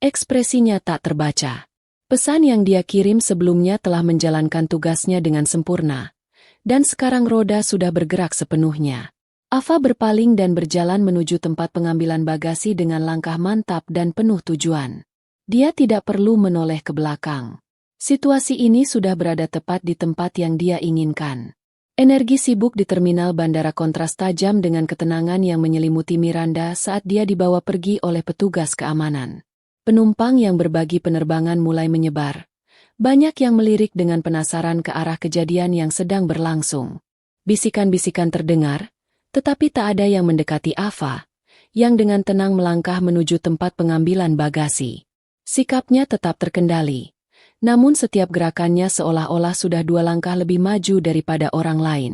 Ekspresinya tak terbaca. Pesan yang dia kirim sebelumnya telah menjalankan tugasnya dengan sempurna. Dan sekarang roda sudah bergerak sepenuhnya. Ava berpaling dan berjalan menuju tempat pengambilan bagasi dengan langkah mantap dan penuh tujuan. Dia tidak perlu menoleh ke belakang. Situasi ini sudah berada tepat di tempat yang dia inginkan. Energi sibuk di terminal bandara kontras tajam dengan ketenangan yang menyelimuti Miranda saat dia dibawa pergi oleh petugas keamanan. Penumpang yang berbagi penerbangan mulai menyebar. Banyak yang melirik dengan penasaran ke arah kejadian yang sedang berlangsung. Bisikan-bisikan terdengar, tetapi tak ada yang mendekati Ava, yang dengan tenang melangkah menuju tempat pengambilan bagasi. Sikapnya tetap terkendali, namun setiap gerakannya seolah-olah sudah 2 langkah lebih maju daripada orang lain.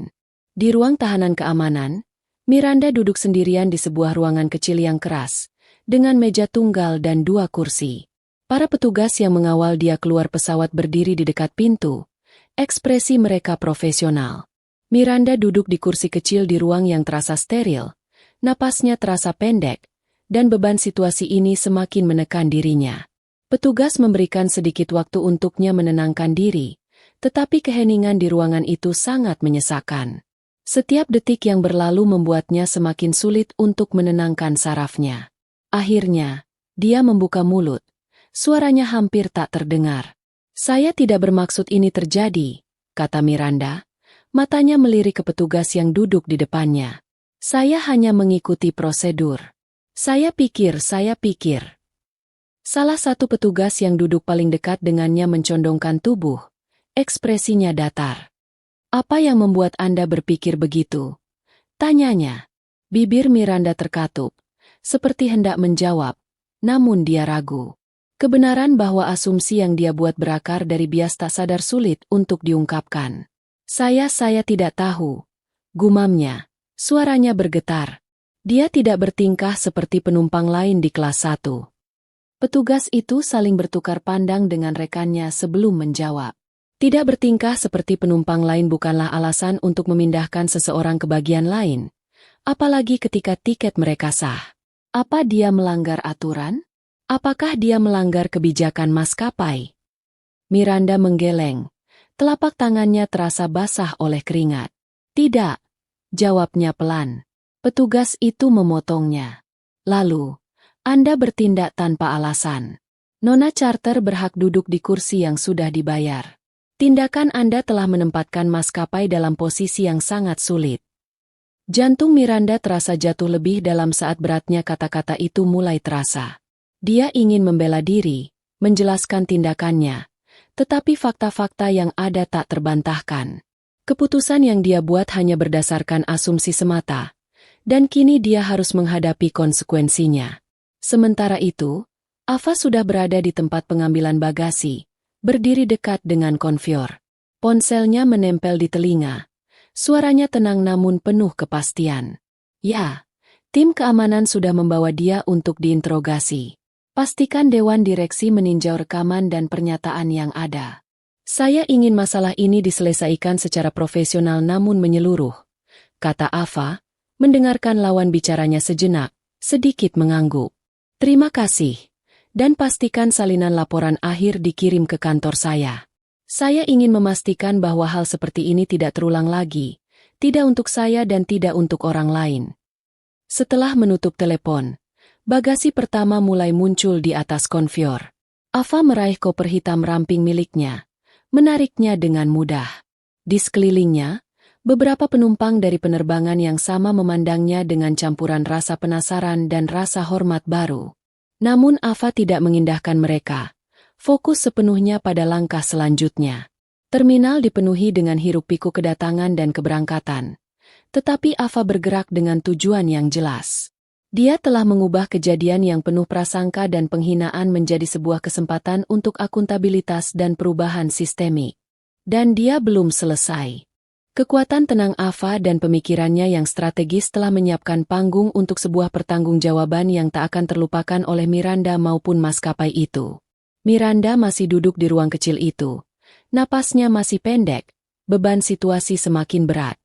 Di ruang tahanan keamanan, Miranda duduk sendirian di sebuah ruangan kecil yang keras, dengan meja tunggal dan 2 kursi. Para petugas yang mengawal dia keluar pesawat berdiri di dekat pintu. Ekspresi mereka profesional. Miranda duduk di kursi kecil di ruang yang terasa steril. Napasnya terasa pendek, dan beban situasi ini semakin menekan dirinya. Petugas memberikan sedikit waktu untuknya menenangkan diri, tetapi keheningan di ruangan itu sangat menyesakan. Setiap detik yang berlalu membuatnya semakin sulit untuk menenangkan sarafnya. Akhirnya, dia membuka mulut. Suaranya hampir tak terdengar. "Saya tidak bermaksud ini terjadi," kata Miranda. Matanya melirik ke petugas yang duduk di depannya. "Saya hanya mengikuti prosedur." Saya pikir. Salah satu petugas yang duduk paling dekat dengannya mencondongkan tubuh. Ekspresinya datar. "Apa yang membuat Anda berpikir begitu?" tanyanya. Bibir Miranda terkatup, seperti hendak menjawab, namun dia ragu. Kebenaran bahwa asumsi yang dia buat berakar dari bias tak sadar sulit untuk diungkapkan. Saya tidak tahu," gumamnya. Suaranya bergetar. Dia tidak bertingkah seperti penumpang lain di kelas 1. Petugas itu saling bertukar pandang dengan rekannya sebelum menjawab. Tidak bertingkah seperti penumpang lain bukanlah alasan untuk memindahkan seseorang ke bagian lain, apalagi ketika tiket mereka sah. Apa dia melanggar aturan? Apakah dia melanggar kebijakan maskapai? Miranda menggeleng. Telapak tangannya terasa basah oleh keringat. "Tidak," jawabnya pelan. Petugas itu memotongnya. "Lalu, Anda bertindak tanpa alasan. Nona Charter berhak duduk di kursi yang sudah dibayar. Tindakan Anda telah menempatkan maskapai dalam posisi yang sangat sulit." Jantung Miranda terasa jatuh lebih dalam saat beratnya kata-kata itu mulai terasa. Dia ingin membela diri, menjelaskan tindakannya, tetapi fakta-fakta yang ada tak terbantahkan. Keputusan yang dia buat hanya berdasarkan asumsi semata, dan kini dia harus menghadapi konsekuensinya. Sementara itu, Ava sudah berada di tempat pengambilan bagasi, berdiri dekat dengan konvyor. Ponselnya menempel di telinga. Suaranya tenang namun penuh kepastian. "Ya, tim keamanan sudah membawa dia untuk diinterogasi. Pastikan Dewan Direksi meninjau rekaman dan pernyataan yang ada. Saya ingin masalah ini diselesaikan secara profesional namun menyeluruh," kata Ava, mendengarkan lawan bicaranya sejenak, sedikit mengangguk. "Terima kasih, dan pastikan salinan laporan akhir dikirim ke kantor saya. Saya ingin memastikan bahwa hal seperti ini tidak terulang lagi, tidak untuk saya dan tidak untuk orang lain." Setelah menutup telepon, bagasi pertama mulai muncul di atas konvyor. Ava meraih koper hitam ramping miliknya, menariknya dengan mudah. Di sekelilingnya, beberapa penumpang dari penerbangan yang sama memandangnya dengan campuran rasa penasaran dan rasa hormat baru. Namun Ava tidak mengindahkan mereka. Fokus sepenuhnya pada langkah selanjutnya. Terminal dipenuhi dengan hiruk-pikuk kedatangan dan keberangkatan. Tetapi Ava bergerak dengan tujuan yang jelas. Dia telah mengubah kejadian yang penuh prasangka dan penghinaan menjadi sebuah kesempatan untuk akuntabilitas dan perubahan sistemik. Dan dia belum selesai. Kekuatan tenang Ava dan pemikirannya yang strategis telah menyiapkan panggung untuk sebuah pertanggungjawaban yang tak akan terlupakan oleh Miranda maupun maskapai itu. Miranda masih duduk di ruang kecil itu. Napasnya masih pendek, beban situasi semakin berat.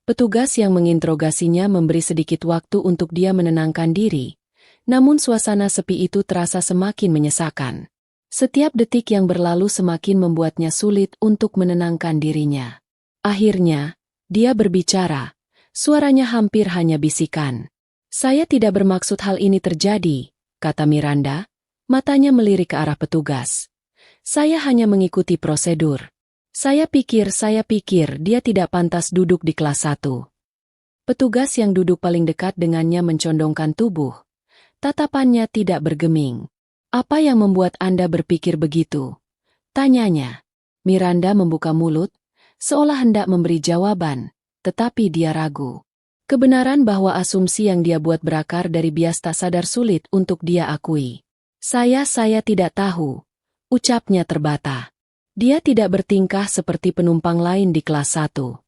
Petugas yang menginterogasinya memberi sedikit waktu untuk dia menenangkan diri, namun suasana sepi itu terasa semakin menyesakan. Setiap detik yang berlalu semakin membuatnya sulit untuk menenangkan dirinya. Akhirnya, dia berbicara. Suaranya hampir hanya bisikan. "Saya tidak bermaksud hal ini terjadi," kata Miranda, matanya melirik ke arah petugas. "Saya hanya mengikuti prosedur. Saya pikir dia tidak pantas duduk di kelas 1. Petugas yang duduk paling dekat dengannya mencondongkan tubuh. Tatapannya tidak bergeming. "Apa yang membuat Anda berpikir begitu?" tanyanya. Miranda membuka mulut, seolah hendak memberi jawaban, tetapi dia ragu. Kebenaran bahwa asumsi yang dia buat berakar dari bias tak sadar sulit untuk dia akui. Saya tidak tahu," ucapnya terbata. Dia tidak bertingkah seperti penumpang lain di kelas 1.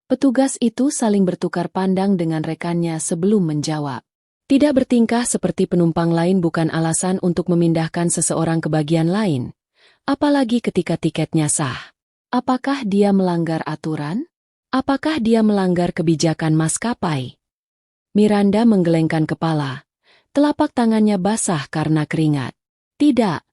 Petugas itu saling bertukar pandang dengan rekannya sebelum menjawab. Tidak bertingkah seperti penumpang lain bukan alasan untuk memindahkan seseorang ke bagian lain, apalagi ketika tiketnya sah. Apakah dia melanggar aturan? Apakah dia melanggar kebijakan maskapai? Miranda menggelengkan kepala. Telapak tangannya basah karena keringat. "Tidak,"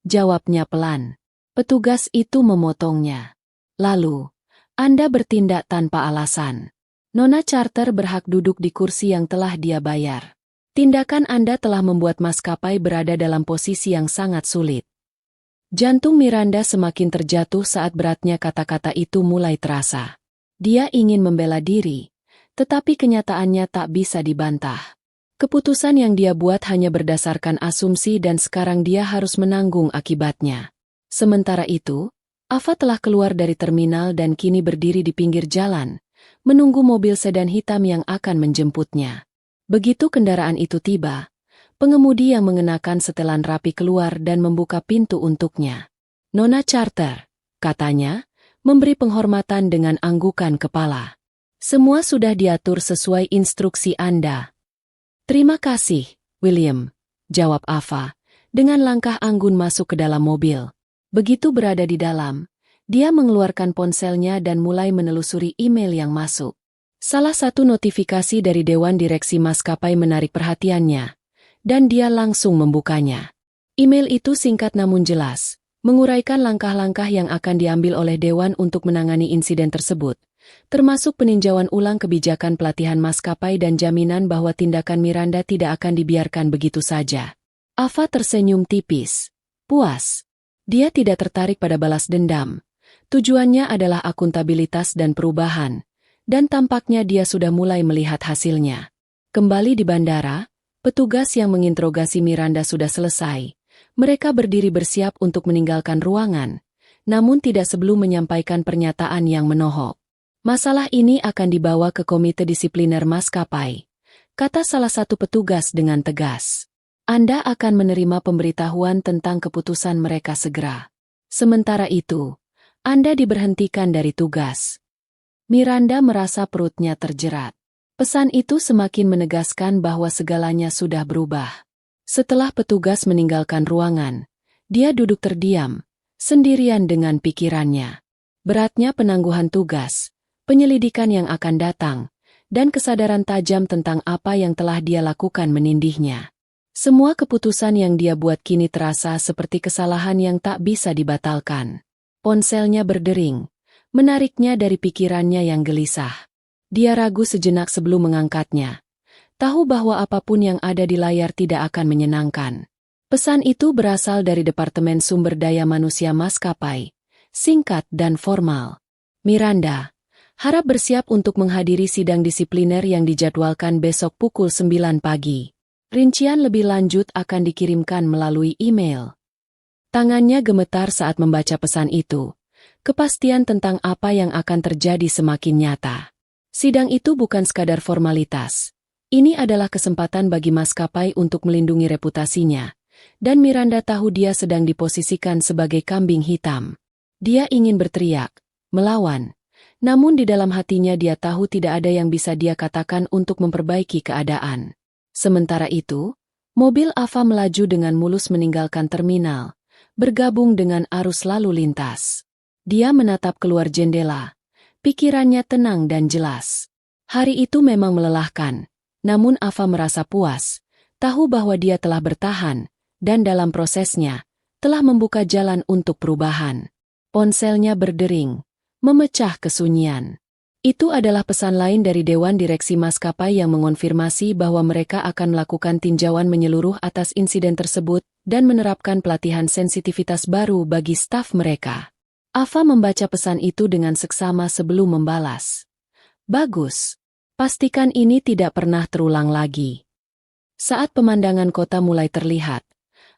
jawabnya pelan. Petugas itu memotongnya. "Lalu, Anda bertindak tanpa alasan. Nona Charter berhak duduk di kursi yang telah dia bayar. Tindakan Anda telah membuat maskapai berada dalam posisi yang sangat sulit." Jantung Miranda semakin terjatuh saat beratnya kata-kata itu mulai terasa. Dia ingin membela diri, tetapi kenyataannya tak bisa dibantah. Keputusan yang dia buat hanya berdasarkan asumsi dan sekarang dia harus menanggung akibatnya. Sementara itu, Ava telah keluar dari terminal dan kini berdiri di pinggir jalan, menunggu mobil sedan hitam yang akan menjemputnya. Begitu kendaraan itu tiba, pengemudi yang mengenakan setelan rapi keluar dan membuka pintu untuknya. "Nona Charter," katanya, memberi penghormatan dengan anggukan kepala. "Semua sudah diatur sesuai instruksi Anda." "Terima kasih, William," jawab Ava, dengan langkah anggun masuk ke dalam mobil. Begitu berada di dalam, dia mengeluarkan ponselnya dan mulai menelusuri email yang masuk. Salah satu notifikasi dari Dewan Direksi Maskapai menarik perhatiannya, dan dia langsung membukanya. Email itu singkat namun jelas, menguraikan langkah-langkah yang akan diambil oleh Dewan untuk menangani insiden tersebut, termasuk peninjauan ulang kebijakan pelatihan maskapai dan jaminan bahwa tindakan Miranda tidak akan dibiarkan begitu saja. Ava tersenyum tipis. Puas. Dia tidak tertarik pada balas dendam. Tujuannya adalah akuntabilitas dan perubahan, dan tampaknya dia sudah mulai melihat hasilnya. Kembali di bandara, petugas yang menginterogasi Miranda sudah selesai. Mereka berdiri bersiap untuk meninggalkan ruangan, namun tidak sebelum menyampaikan pernyataan yang menohok. "Masalah ini akan dibawa ke Komite Disipliner Maskapai," kata salah satu petugas dengan tegas. "Anda akan menerima pemberitahuan tentang keputusan mereka segera. Sementara itu, Anda diberhentikan dari tugas." Miranda merasa perutnya terjerat. Pesan itu semakin menegaskan bahwa segalanya sudah berubah. Setelah petugas meninggalkan ruangan, dia duduk terdiam, sendirian dengan pikirannya. Beratnya penangguhan tugas, penyelidikan yang akan datang, dan kesadaran tajam tentang apa yang telah dia lakukan menindihnya. Semua keputusan yang dia buat kini terasa seperti kesalahan yang tak bisa dibatalkan. Ponselnya berdering, menariknya dari pikirannya yang gelisah. Dia ragu sejenak sebelum mengangkatnya. Tahu bahwa apapun yang ada di layar tidak akan menyenangkan. Pesan itu berasal dari Departemen Sumber Daya Manusia Maskapai, singkat dan formal. "Miranda, harap bersiap untuk menghadiri sidang disipliner yang dijadwalkan besok pukul 9 pagi. Rincian lebih lanjut akan dikirimkan melalui email." Tangannya gemetar saat membaca pesan itu. Kepastian tentang apa yang akan terjadi semakin nyata. Sidang itu bukan sekadar formalitas. Ini adalah kesempatan bagi maskapai untuk melindungi reputasinya, dan Miranda tahu dia sedang diposisikan sebagai kambing hitam. Dia ingin berteriak, melawan, namun di dalam hatinya dia tahu tidak ada yang bisa dia katakan untuk memperbaiki keadaan. Sementara itu, mobil Ava melaju dengan mulus meninggalkan terminal, bergabung dengan arus lalu lintas. Dia menatap keluar jendela, pikirannya tenang dan jelas. Hari itu memang melelahkan. Namun Ava merasa puas, tahu bahwa dia telah bertahan, dan dalam prosesnya, telah membuka jalan untuk perubahan. Ponselnya berdering, memecah kesunyian. Itu adalah pesan lain dari Dewan Direksi Maskapai yang mengonfirmasi bahwa mereka akan melakukan tinjauan menyeluruh atas insiden tersebut dan menerapkan pelatihan sensitivitas baru bagi staf mereka. Ava membaca pesan itu dengan seksama sebelum membalas. Bagus. Pastikan ini tidak pernah terulang lagi. Saat pemandangan kota mulai terlihat,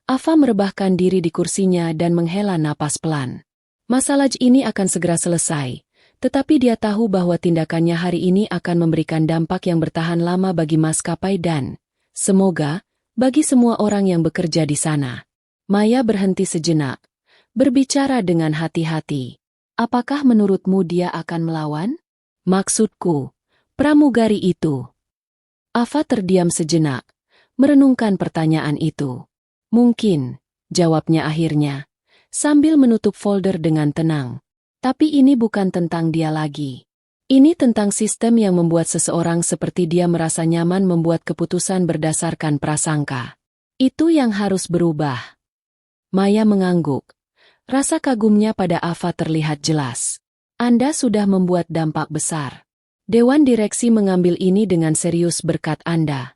Ava merebahkan diri di kursinya dan menghela napas pelan. Masalah ini akan segera selesai, tetapi dia tahu bahwa tindakannya hari ini akan memberikan dampak yang bertahan lama bagi maskapai dan, semoga, bagi semua orang yang bekerja di sana. Maya berhenti sejenak, berbicara dengan hati-hati. Apakah menurutmu dia akan melawan? Maksudku, pramugari itu. Ava terdiam sejenak, merenungkan pertanyaan itu. Mungkin, jawabnya akhirnya, sambil menutup folder dengan tenang. Tapi ini bukan tentang dia lagi. Ini tentang sistem yang membuat seseorang seperti dia merasa nyaman membuat keputusan berdasarkan prasangka. Itu yang harus berubah. Maya mengangguk. Rasa kagumnya pada Ava terlihat jelas. Anda sudah membuat dampak besar. Dewan Direksi mengambil ini dengan serius berkat Anda.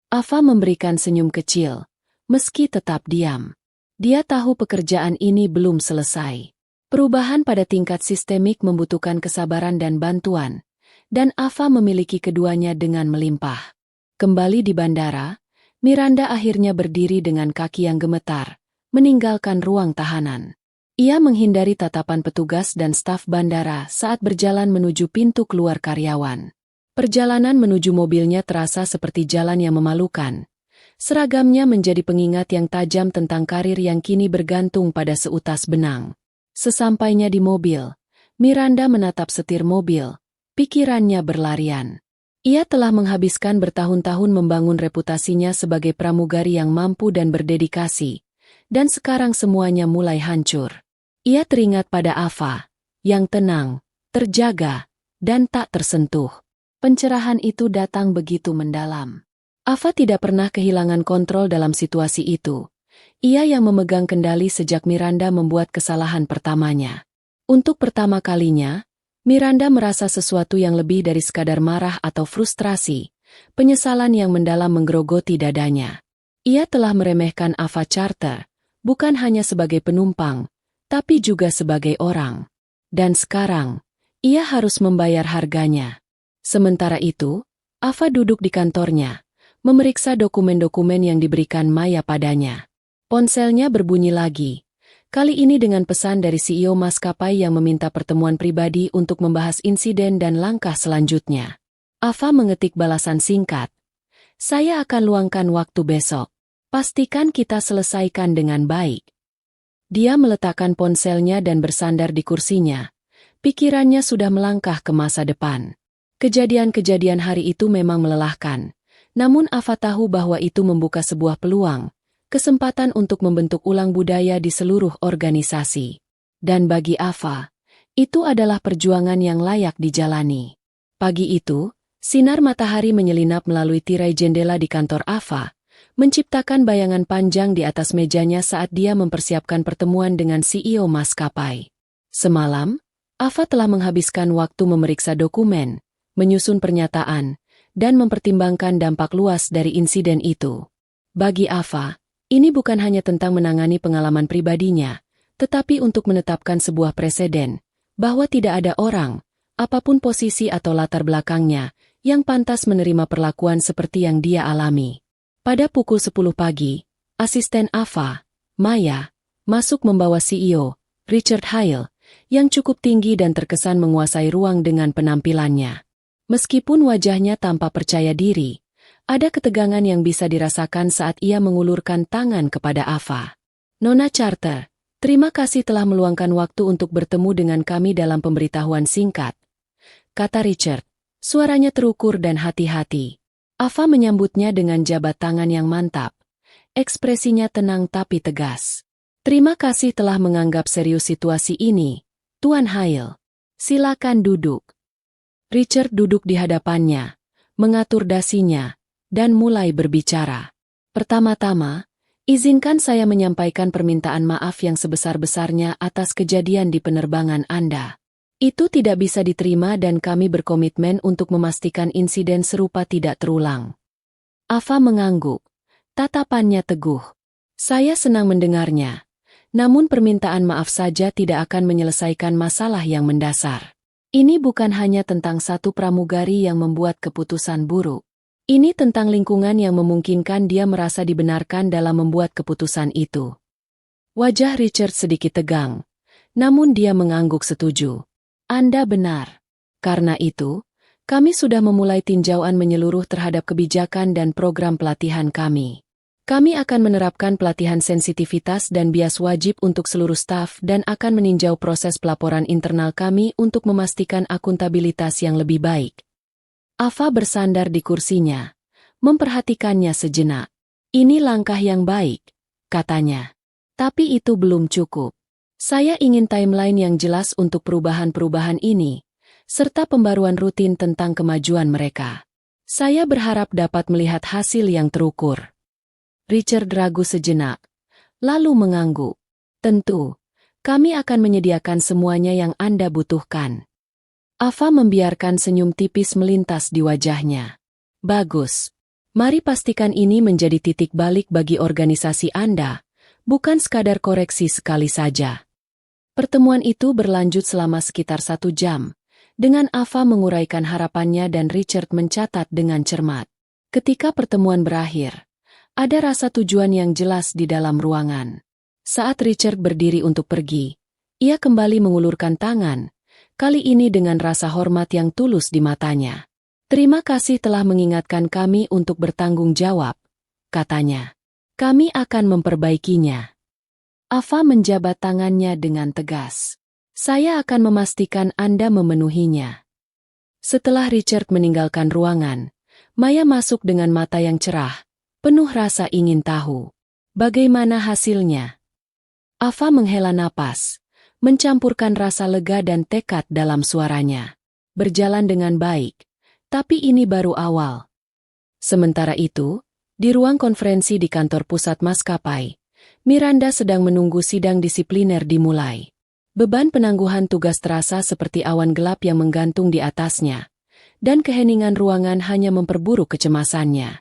Ava memberikan senyum kecil, meski tetap diam. Dia tahu pekerjaan ini belum selesai. Perubahan pada tingkat sistemik membutuhkan kesabaran dan bantuan, dan Ava memiliki keduanya dengan melimpah. Kembali di bandara, Miranda akhirnya berdiri dengan kaki yang gemetar, meninggalkan ruang tahanan. Ia menghindari tatapan petugas dan staf bandara saat berjalan menuju pintu keluar karyawan. Perjalanan menuju mobilnya terasa seperti jalan yang memalukan. Seragamnya menjadi pengingat yang tajam tentang karir yang kini bergantung pada seutas benang. Sesampainya di mobil, Miranda menatap setir mobil, pikirannya berlarian. Ia telah menghabiskan bertahun-tahun membangun reputasinya sebagai pramugari yang mampu dan berdedikasi, dan sekarang semuanya mulai hancur. Ia teringat pada Ava, yang tenang, terjaga, dan tak tersentuh. Pencerahan itu datang begitu mendalam. Ava tidak pernah kehilangan kontrol dalam situasi itu. Ia yang memegang kendali sejak Miranda membuat kesalahan pertamanya. Untuk pertama kalinya, Miranda merasa sesuatu yang lebih dari sekadar marah atau frustrasi, penyesalan yang mendalam menggerogoti dadanya. Ia telah meremehkan Ava Carter, bukan hanya sebagai penumpang, tapi juga sebagai orang. Dan sekarang, ia harus membayar harganya. Sementara itu, Ava duduk di kantornya, memeriksa dokumen-dokumen yang diberikan Maya padanya. Ponselnya berbunyi lagi, kali ini dengan pesan dari CEO maskapai yang meminta pertemuan pribadi untuk membahas insiden dan langkah selanjutnya. Ava mengetik balasan singkat. Saya akan luangkan waktu besok. Pastikan kita selesaikan dengan baik. Dia meletakkan ponselnya dan bersandar di kursinya. Pikirannya sudah melangkah ke masa depan. Kejadian-kejadian hari itu memang melelahkan. Namun Ava tahu bahwa itu membuka sebuah peluang, kesempatan untuk membentuk ulang budaya di seluruh organisasi. Dan bagi Ava, itu adalah perjuangan yang layak dijalani. Pagi itu, sinar matahari menyelinap melalui tirai jendela di kantor Ava, menciptakan bayangan panjang di atas mejanya saat dia mempersiapkan pertemuan dengan CEO maskapai. Semalam, Ava telah menghabiskan waktu memeriksa dokumen, menyusun pernyataan, dan mempertimbangkan dampak luas dari insiden itu. Bagi Ava, ini bukan hanya tentang menangani pengalaman pribadinya, tetapi untuk menetapkan sebuah preseden, bahwa tidak ada orang, apapun posisi atau latar belakangnya, yang pantas menerima perlakuan seperti yang dia alami. Pada pukul 10 pagi, asisten Ava, Maya, masuk membawa CEO, Richard Hale, yang cukup tinggi dan terkesan menguasai ruang dengan penampilannya. Meskipun wajahnya tampak percaya diri, Ada ketegangan yang bisa dirasakan saat ia mengulurkan tangan kepada Ava. Nona Carter, terima kasih telah meluangkan waktu untuk bertemu dengan kami dalam pemberitahuan singkat, kata Richard. Suaranya terukur dan hati-hati. Ava menyambutnya dengan jabat tangan yang mantap. Ekspresinya tenang tapi tegas. Terima kasih telah menganggap serius situasi ini, Tuan Hale. Silakan duduk. Richard duduk di hadapannya, mengatur dasinya, dan mulai berbicara. Pertama-tama, izinkan saya menyampaikan permintaan maaf yang sebesar-besarnya atas kejadian di penerbangan Anda. Itu tidak bisa diterima dan kami berkomitmen untuk memastikan insiden serupa tidak terulang. Ava mengangguk. Tatapannya teguh. Saya senang mendengarnya. Namun permintaan maaf saja tidak akan menyelesaikan masalah yang mendasar. Ini bukan hanya tentang satu pramugari yang membuat keputusan buruk. Ini tentang lingkungan yang memungkinkan dia merasa dibenarkan dalam membuat keputusan itu. Wajah Richard sedikit tegang. Namun dia mengangguk setuju. Anda benar. Karena itu, kami sudah memulai tinjauan menyeluruh terhadap kebijakan dan program pelatihan kami. Kami akan menerapkan pelatihan sensitivitas dan bias wajib untuk seluruh staf dan akan meninjau proses pelaporan internal kami untuk memastikan akuntabilitas yang lebih baik. Ava bersandar di kursinya, memperhatikannya sejenak. Ini langkah yang baik, katanya. Tapi itu belum cukup. Saya ingin timeline yang jelas untuk perubahan-perubahan ini, serta pembaruan rutin tentang kemajuan mereka. Saya berharap dapat melihat hasil yang terukur. Richard ragu sejenak, lalu mengangguk. Tentu, kami akan menyediakan semuanya yang Anda butuhkan. Ava membiarkan senyum tipis melintas di wajahnya. Bagus. Mari pastikan ini menjadi titik balik bagi organisasi Anda, bukan sekadar koreksi sekali saja. Pertemuan itu berlanjut selama sekitar 1 jam, dengan Ava menguraikan harapannya dan Richard mencatat dengan cermat. Ketika pertemuan berakhir, ada rasa tujuan yang jelas di dalam ruangan. Saat Richard berdiri untuk pergi, ia kembali mengulurkan tangan, kali ini dengan rasa hormat yang tulus di matanya. Terima kasih telah mengingatkan kami untuk bertanggung jawab, katanya. Kami akan memperbaikinya. Ava menjabat tangannya dengan tegas. Saya akan memastikan Anda memenuhinya. Setelah Richard meninggalkan ruangan, Maya masuk dengan mata yang cerah, penuh rasa ingin tahu. Bagaimana hasilnya? Ava menghela napas, mencampurkan rasa lega dan tekad dalam suaranya. Berjalan dengan baik, tapi ini baru awal. Sementara itu, di ruang konferensi di kantor pusat maskapai, Miranda sedang menunggu sidang disipliner dimulai. Beban penangguhan tugas terasa seperti awan gelap yang menggantung di atasnya, dan keheningan ruangan hanya memperburuk kecemasannya.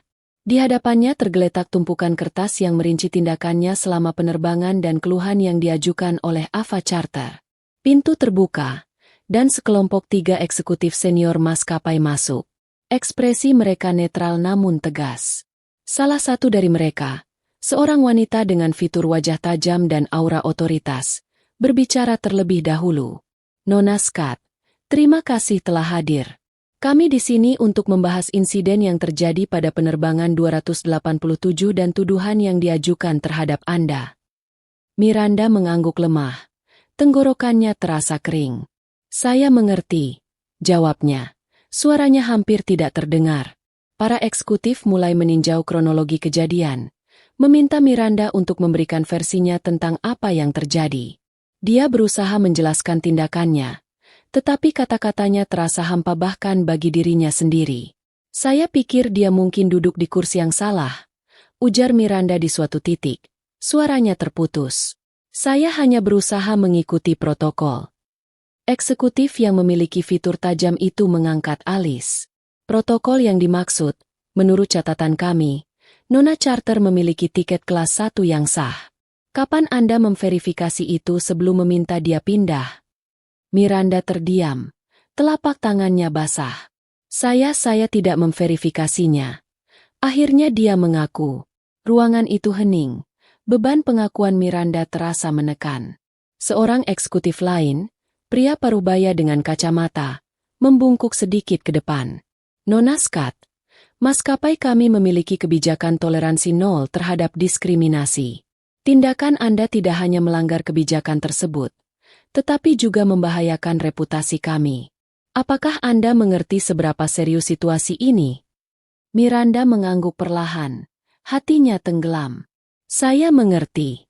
Di hadapannya tergeletak tumpukan kertas yang merinci tindakannya selama penerbangan dan keluhan yang diajukan oleh Ava Carter. Pintu terbuka, dan sekelompok 3 eksekutif senior maskapai masuk. Ekspresi mereka netral namun tegas. Salah satu dari mereka, seorang wanita dengan fitur wajah tajam dan aura otoritas, berbicara terlebih dahulu. Nona Scott, terima kasih telah hadir. Kami di sini untuk membahas insiden yang terjadi pada penerbangan 287 dan tuduhan yang diajukan terhadap Anda. Miranda mengangguk lemah. Tenggorokannya terasa kering. Saya mengerti, jawabnya. Suaranya hampir tidak terdengar. Para eksekutif mulai meninjau kronologi kejadian, meminta Miranda untuk memberikan versinya tentang apa yang terjadi. Dia berusaha menjelaskan tindakannya, tetapi kata-katanya terasa hampa bahkan bagi dirinya sendiri. Saya pikir dia mungkin duduk di kursi yang salah, ujar Miranda di suatu titik. Suaranya terputus. Saya hanya berusaha mengikuti protokol. Eksekutif yang memiliki fitur tajam itu mengangkat alis. Protokol yang dimaksud, menurut catatan kami, Nona Carter memiliki tiket kelas 1 yang sah. Kapan Anda memverifikasi itu sebelum meminta dia pindah? Miranda terdiam. Telapak tangannya basah. Saya tidak memverifikasinya. Akhirnya dia mengaku. Ruangan itu hening. Beban pengakuan Miranda terasa menekan. Seorang eksekutif lain, pria parubaya dengan kacamata, membungkuk sedikit ke depan. Nona Scott, Maskapai kami memiliki kebijakan toleransi nol terhadap diskriminasi. Tindakan Anda tidak hanya melanggar kebijakan tersebut, tetapi juga membahayakan reputasi kami. Apakah Anda mengerti seberapa serius situasi ini? Miranda mengangguk perlahan. Hatinya tenggelam. Saya mengerti.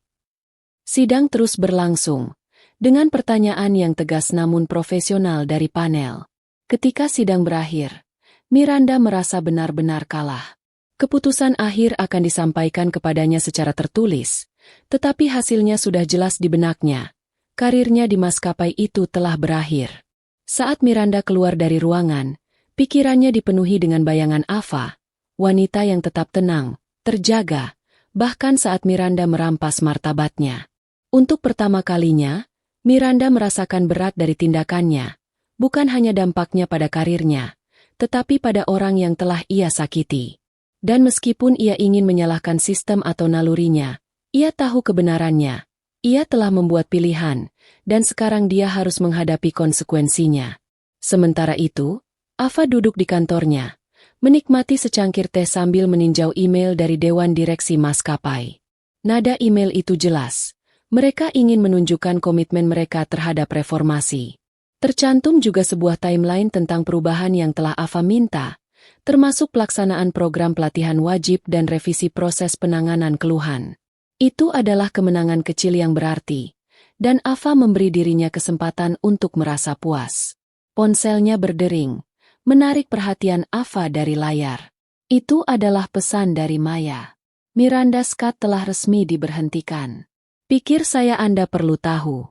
Sidang terus berlangsung, dengan pertanyaan yang tegas namun profesional dari panel. Ketika sidang berakhir, Miranda merasa benar-benar kalah. Keputusan akhir akan disampaikan kepadanya secara tertulis, tetapi hasilnya sudah jelas di benaknya. Karirnya di maskapai itu telah berakhir. Saat Miranda keluar dari ruangan, pikirannya dipenuhi dengan bayangan Ava, wanita yang tetap tenang, terjaga, bahkan saat Miranda merampas martabatnya. Untuk pertama kalinya, Miranda merasakan berat dari tindakannya, bukan hanya dampaknya pada karirnya, tetapi pada orang yang telah ia sakiti. Dan meskipun ia ingin menyalahkan sistem atau nalurinya, ia tahu kebenarannya. Ia telah membuat pilihan, dan sekarang dia harus menghadapi konsekuensinya. Sementara itu, Ava duduk di kantornya, menikmati secangkir teh sambil meninjau email dari Dewan Direksi Maskapai. Nada email itu jelas. Mereka ingin menunjukkan komitmen mereka terhadap reformasi. Tercantum juga sebuah timeline tentang perubahan yang telah Ava minta, termasuk pelaksanaan program pelatihan wajib dan revisi proses penanganan keluhan. Itu adalah kemenangan kecil yang berarti, dan Ava memberi dirinya kesempatan untuk merasa puas. Ponselnya berdering, menarik perhatian Ava dari layar. Itu adalah pesan dari Maya. Miranda Scott telah resmi diberhentikan. Pikir saya Anda perlu tahu.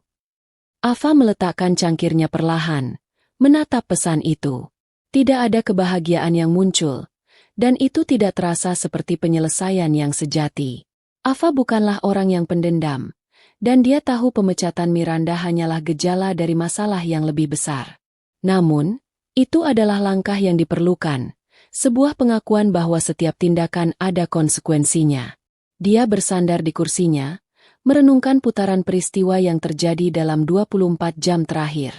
Ava meletakkan cangkirnya perlahan, menatap pesan itu. Tidak ada kebahagiaan yang muncul, dan itu tidak terasa seperti penyelesaian yang sejati. Ava bukanlah orang yang pendendam, dan dia tahu pemecatan Miranda hanyalah gejala dari masalah yang lebih besar. Namun, itu adalah langkah yang diperlukan, sebuah pengakuan bahwa setiap tindakan ada konsekuensinya. Dia bersandar di kursinya, merenungkan putaran peristiwa yang terjadi dalam 24 jam terakhir.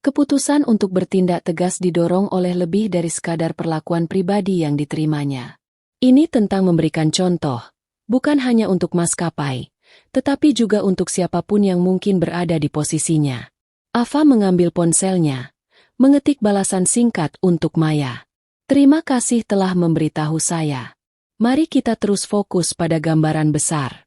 Keputusan untuk bertindak tegas didorong oleh lebih dari sekadar perlakuan pribadi yang diterimanya. Ini tentang memberikan contoh, bukan hanya untuk maskapai, tetapi juga untuk siapapun yang mungkin berada di posisinya. Ava mengambil ponselnya, mengetik balasan singkat untuk Maya. Terima kasih telah memberitahu saya. Mari kita terus fokus pada gambaran besar.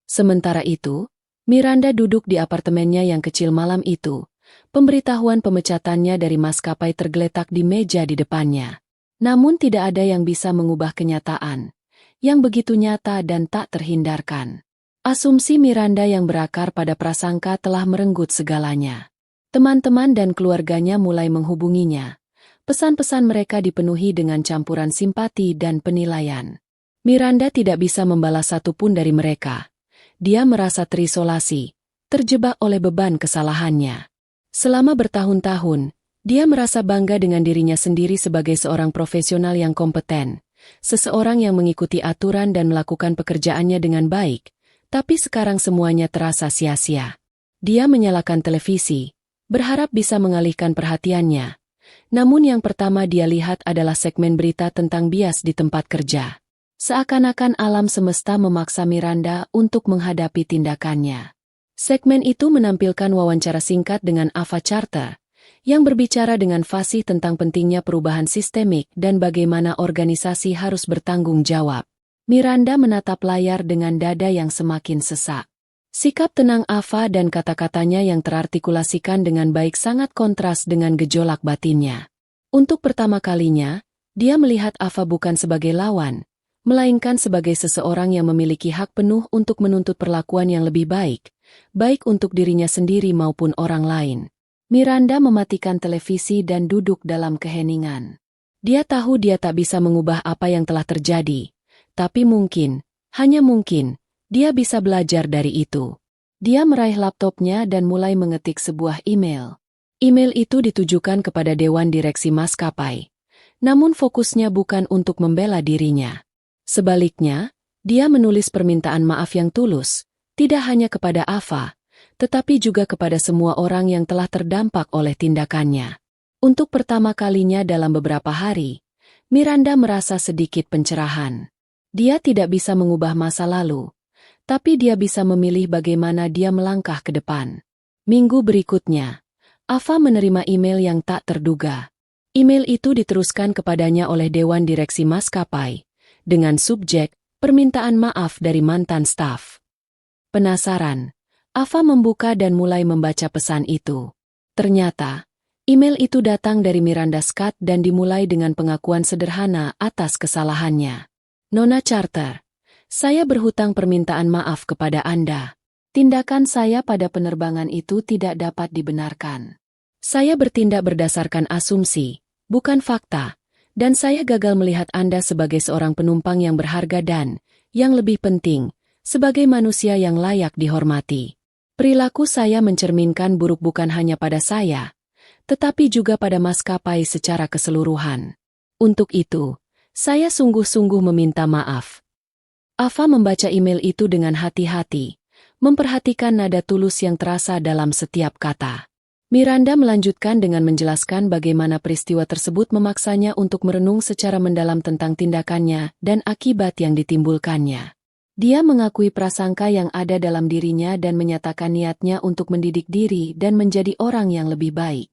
Sementara itu, Miranda duduk di apartemennya yang kecil malam itu. Pemberitahuan pemecatannya dari maskapai tergeletak di meja di depannya. Namun tidak ada yang bisa mengubah kenyataan, yang begitu nyata dan tak terhindarkan. Asumsi Miranda yang berakar pada prasangka telah merenggut segalanya. Teman-teman dan keluarganya mulai menghubunginya. Pesan-pesan mereka dipenuhi dengan campuran simpati dan penilaian. Miranda tidak bisa membalas satupun dari mereka. Dia merasa terisolasi, terjebak oleh beban kesalahannya. Selama bertahun-tahun, dia merasa bangga dengan dirinya sendiri sebagai seorang profesional yang kompeten. Seseorang yang mengikuti aturan dan melakukan pekerjaannya dengan baik, tapi sekarang semuanya terasa sia-sia. Dia menyalakan televisi, berharap bisa mengalihkan perhatiannya. Namun yang pertama dia lihat adalah segmen berita tentang bias di tempat kerja. Seakan-akan alam semesta memaksa Miranda untuk menghadapi tindakannya. Segmen itu menampilkan wawancara singkat dengan Ava Carter, yang berbicara dengan fasih tentang pentingnya perubahan sistemik dan bagaimana organisasi harus bertanggung jawab. Miranda menatap layar dengan dada yang semakin sesak. Sikap tenang Ava dan kata-katanya yang terartikulasikan dengan baik sangat kontras dengan gejolak batinnya. Untuk pertama kalinya, dia melihat Ava bukan sebagai lawan, melainkan sebagai seseorang yang memiliki hak penuh untuk menuntut perlakuan yang lebih baik, baik untuk dirinya sendiri maupun orang lain. Miranda mematikan televisi dan duduk dalam keheningan. Dia tahu dia tak bisa mengubah apa yang telah terjadi, tapi mungkin, hanya mungkin, dia bisa belajar dari itu. Dia meraih laptopnya dan mulai mengetik sebuah email. Email itu ditujukan kepada Dewan Direksi Maskapai. Namun fokusnya bukan untuk membela dirinya. Sebaliknya, dia menulis permintaan maaf yang tulus, tidak hanya kepada Ava, tetapi juga kepada semua orang yang telah terdampak oleh tindakannya. Untuk pertama kalinya dalam beberapa hari, Miranda merasa sedikit pencerahan. Dia tidak bisa mengubah masa lalu, tapi dia bisa memilih bagaimana dia melangkah ke depan. Minggu berikutnya, Ava menerima email yang tak terduga. Email itu diteruskan kepadanya oleh Dewan Direksi Maskapai, dengan subjek, permintaan maaf dari mantan staf. Penasaran, Ava membuka dan mulai membaca pesan itu. Ternyata, email itu datang dari Miranda Scott dan dimulai dengan pengakuan sederhana atas kesalahannya. Nona Carter, saya berhutang permintaan maaf kepada Anda. Tindakan saya pada penerbangan itu tidak dapat dibenarkan. Saya bertindak berdasarkan asumsi, bukan fakta, dan saya gagal melihat Anda sebagai seorang penumpang yang berharga dan, yang lebih penting, sebagai manusia yang layak dihormati. Perilaku saya mencerminkan buruk bukan hanya pada saya, tetapi juga pada maskapai secara keseluruhan. Untuk itu, saya sungguh-sungguh meminta maaf. Ava membaca email itu dengan hati-hati, memperhatikan nada tulus yang terasa dalam setiap kata. Miranda melanjutkan dengan menjelaskan bagaimana peristiwa tersebut memaksanya untuk merenung secara mendalam tentang tindakannya dan akibat yang ditimbulkannya. Dia mengakui prasangka yang ada dalam dirinya dan menyatakan niatnya untuk mendidik diri dan menjadi orang yang lebih baik.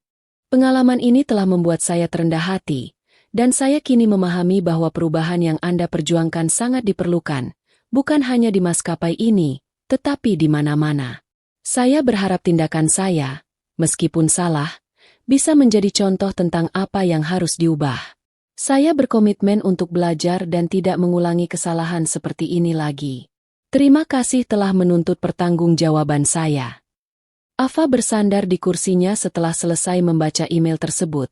Pengalaman ini telah membuat saya terendah hati, dan saya kini memahami bahwa perubahan yang Anda perjuangkan sangat diperlukan, bukan hanya di maskapai ini, tetapi di mana-mana. Saya berharap tindakan saya, meskipun salah, bisa menjadi contoh tentang apa yang harus diubah. Saya berkomitmen untuk belajar dan tidak mengulangi kesalahan seperti ini lagi. Terima kasih telah menuntut pertanggungjawaban saya. Ava bersandar di kursinya setelah selesai membaca email tersebut.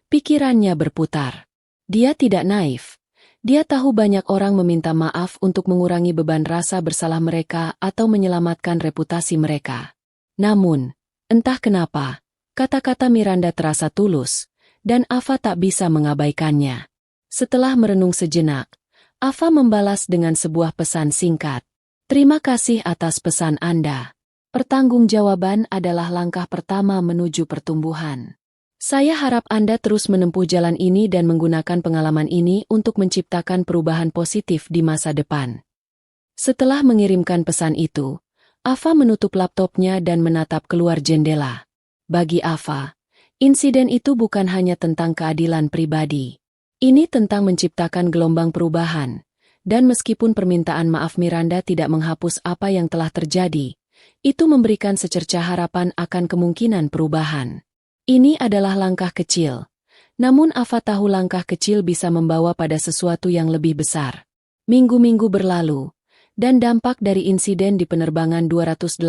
Pikirannya berputar. Dia tidak naif. Dia tahu banyak orang meminta maaf untuk mengurangi beban rasa bersalah mereka atau menyelamatkan reputasi mereka. Namun, entah kenapa, kata-kata Miranda terasa tulus, dan Ava tak bisa mengabaikannya. Setelah merenung sejenak, Ava membalas dengan sebuah pesan singkat. Terima kasih atas pesan Anda. Pertanggungjawaban adalah langkah pertama menuju pertumbuhan. Saya harap Anda terus menempuh jalan ini dan menggunakan pengalaman ini untuk menciptakan perubahan positif di masa depan. Setelah mengirimkan pesan itu, Ava menutup laptopnya dan menatap keluar jendela. Bagi Ava, insiden itu bukan hanya tentang keadilan pribadi. Ini tentang menciptakan gelombang perubahan, dan meskipun permintaan maaf Miranda tidak menghapus apa yang telah terjadi, itu memberikan secercah harapan akan kemungkinan perubahan. Ini adalah langkah kecil, namun Ava tahu langkah kecil bisa membawa pada sesuatu yang lebih besar. Minggu-minggu berlalu, dan dampak dari insiden di penerbangan 287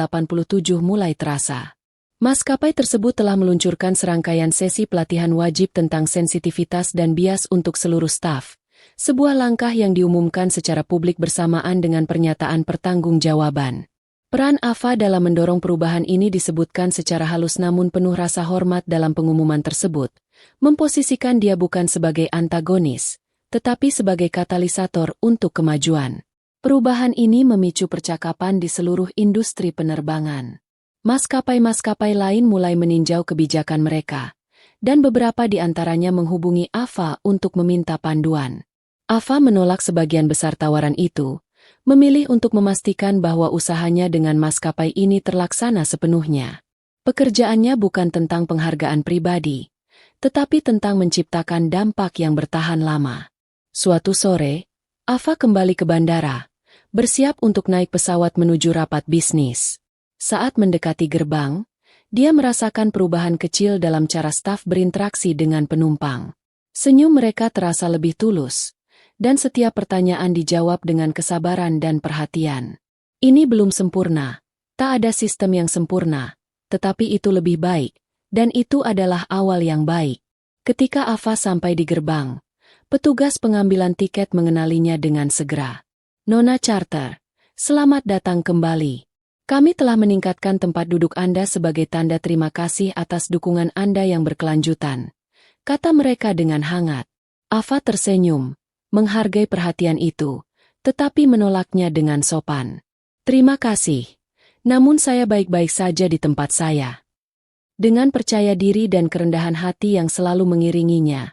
mulai terasa. Maskapai tersebut telah meluncurkan serangkaian sesi pelatihan wajib tentang sensitivitas dan bias untuk seluruh staf, sebuah langkah yang diumumkan secara publik bersamaan dengan pernyataan pertanggungjawaban. Peran Ava dalam mendorong perubahan ini disebutkan secara halus namun penuh rasa hormat dalam pengumuman tersebut, memposisikan dia bukan sebagai antagonis, tetapi sebagai katalisator untuk kemajuan. Perubahan ini memicu percakapan di seluruh industri penerbangan. Maskapai-maskapai lain mulai meninjau kebijakan mereka, dan beberapa di antaranya menghubungi Ava untuk meminta panduan. Ava menolak sebagian besar tawaran itu, memilih untuk memastikan bahwa usahanya dengan maskapai ini terlaksana sepenuhnya. Pekerjaannya bukan tentang penghargaan pribadi, tetapi tentang menciptakan dampak yang bertahan lama. Suatu sore, Ava kembali ke bandara, bersiap untuk naik pesawat menuju rapat bisnis. Saat mendekati gerbang, dia merasakan perubahan kecil dalam cara staf berinteraksi dengan penumpang. Senyum mereka terasa lebih tulus, dan setiap pertanyaan dijawab dengan kesabaran dan perhatian. Ini belum sempurna, tak ada sistem yang sempurna, tetapi itu lebih baik, dan itu adalah awal yang baik. Ketika Ava sampai di gerbang, petugas pengambilan tiket mengenalinya dengan segera. Nona Carter, selamat datang kembali. Kami telah meningkatkan tempat duduk Anda sebagai tanda terima kasih atas dukungan Anda yang berkelanjutan, kata mereka dengan hangat. Ava tersenyum, menghargai perhatian itu, tetapi menolaknya dengan sopan. Terima kasih, namun saya baik-baik saja di tempat saya. Dengan percaya diri dan kerendahan hati yang selalu mengiringinya,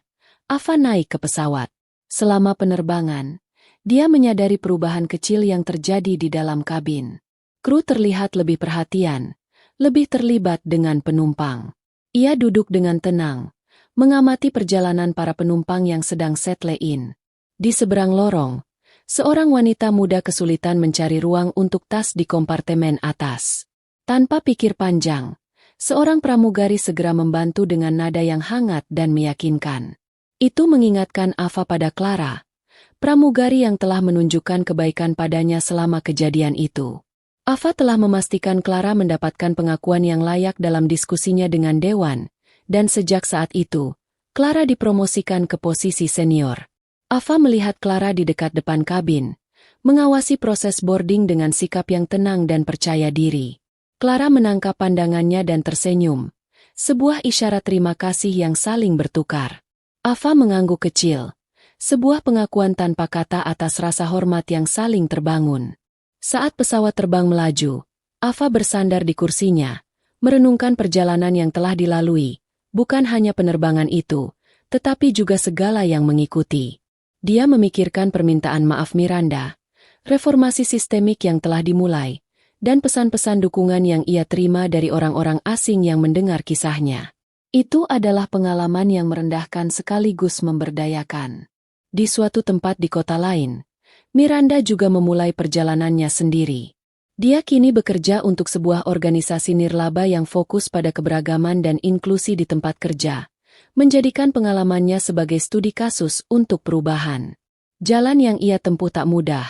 Ava naik ke pesawat. Selama penerbangan, dia menyadari perubahan kecil yang terjadi di dalam kabin. Kru terlihat lebih perhatian, lebih terlibat dengan penumpang. Ia duduk dengan tenang, mengamati perjalanan para penumpang yang sedang settle-in. Di seberang lorong, seorang wanita muda kesulitan mencari ruang untuk tas di kompartemen atas. Tanpa pikir panjang, seorang pramugari segera membantu dengan nada yang hangat dan meyakinkan. Itu mengingatkan Ava pada Clara, pramugari yang telah menunjukkan kebaikan padanya selama kejadian itu. Ava telah memastikan Clara mendapatkan pengakuan yang layak dalam diskusinya dengan Dewan, dan sejak saat itu, Clara dipromosikan ke posisi senior. Ava melihat Clara di dekat depan kabin, mengawasi proses boarding dengan sikap yang tenang dan percaya diri. Clara menangkap pandangannya dan tersenyum, sebuah isyarat terima kasih yang saling bertukar. Ava mengangguk kecil, sebuah pengakuan tanpa kata atas rasa hormat yang saling terbangun. Saat pesawat terbang melaju, Ava bersandar di kursinya, merenungkan perjalanan yang telah dilalui, bukan hanya penerbangan itu, tetapi juga segala yang mengikuti. Dia memikirkan permintaan maaf Miranda, reformasi sistemik yang telah dimulai, dan pesan-pesan dukungan yang ia terima dari orang-orang asing yang mendengar kisahnya. Itu adalah pengalaman yang merendahkan sekaligus memberdayakan. Di suatu tempat di kota lain, Miranda juga memulai perjalanannya sendiri. Dia kini bekerja untuk sebuah organisasi nirlaba yang fokus pada keberagaman dan inklusi di tempat kerja, menjadikan pengalamannya sebagai studi kasus untuk perubahan. Jalan yang ia tempuh tak mudah,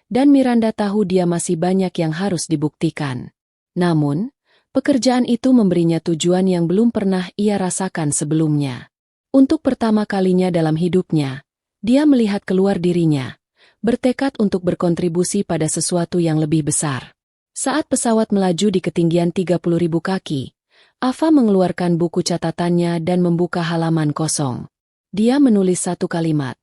dan Miranda tahu dia masih banyak yang harus dibuktikan. Namun, pekerjaan itu memberinya tujuan yang belum pernah ia rasakan sebelumnya. Untuk pertama kalinya dalam hidupnya, dia melihat keluar dirinya, bertekad untuk berkontribusi pada sesuatu yang lebih besar. Saat pesawat melaju di ketinggian 30.000 kaki, Ava mengeluarkan buku catatannya dan membuka halaman kosong. Dia menulis satu kalimat.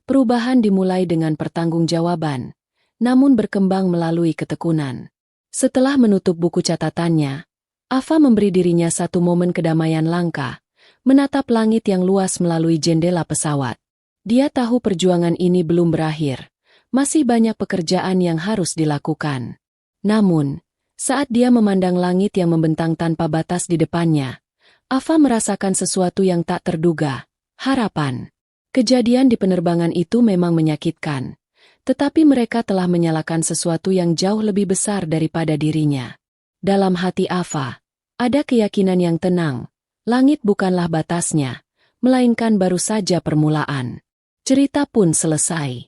Perubahan dimulai dengan pertanggungjawaban, namun berkembang melalui ketekunan. Setelah menutup buku catatannya, Ava memberi dirinya satu momen kedamaian langka, menatap langit yang luas melalui jendela pesawat. Dia tahu perjuangan ini belum berakhir, masih banyak pekerjaan yang harus dilakukan. Namun, saat dia memandang langit yang membentang tanpa batas di depannya, Ava merasakan sesuatu yang tak terduga, harapan. Kejadian di penerbangan itu memang menyakitkan, tetapi mereka telah menyalakan sesuatu yang jauh lebih besar daripada dirinya. Dalam hati Ava, ada keyakinan yang tenang, langit bukanlah batasnya, melainkan baru saja permulaan. Cerita pun selesai.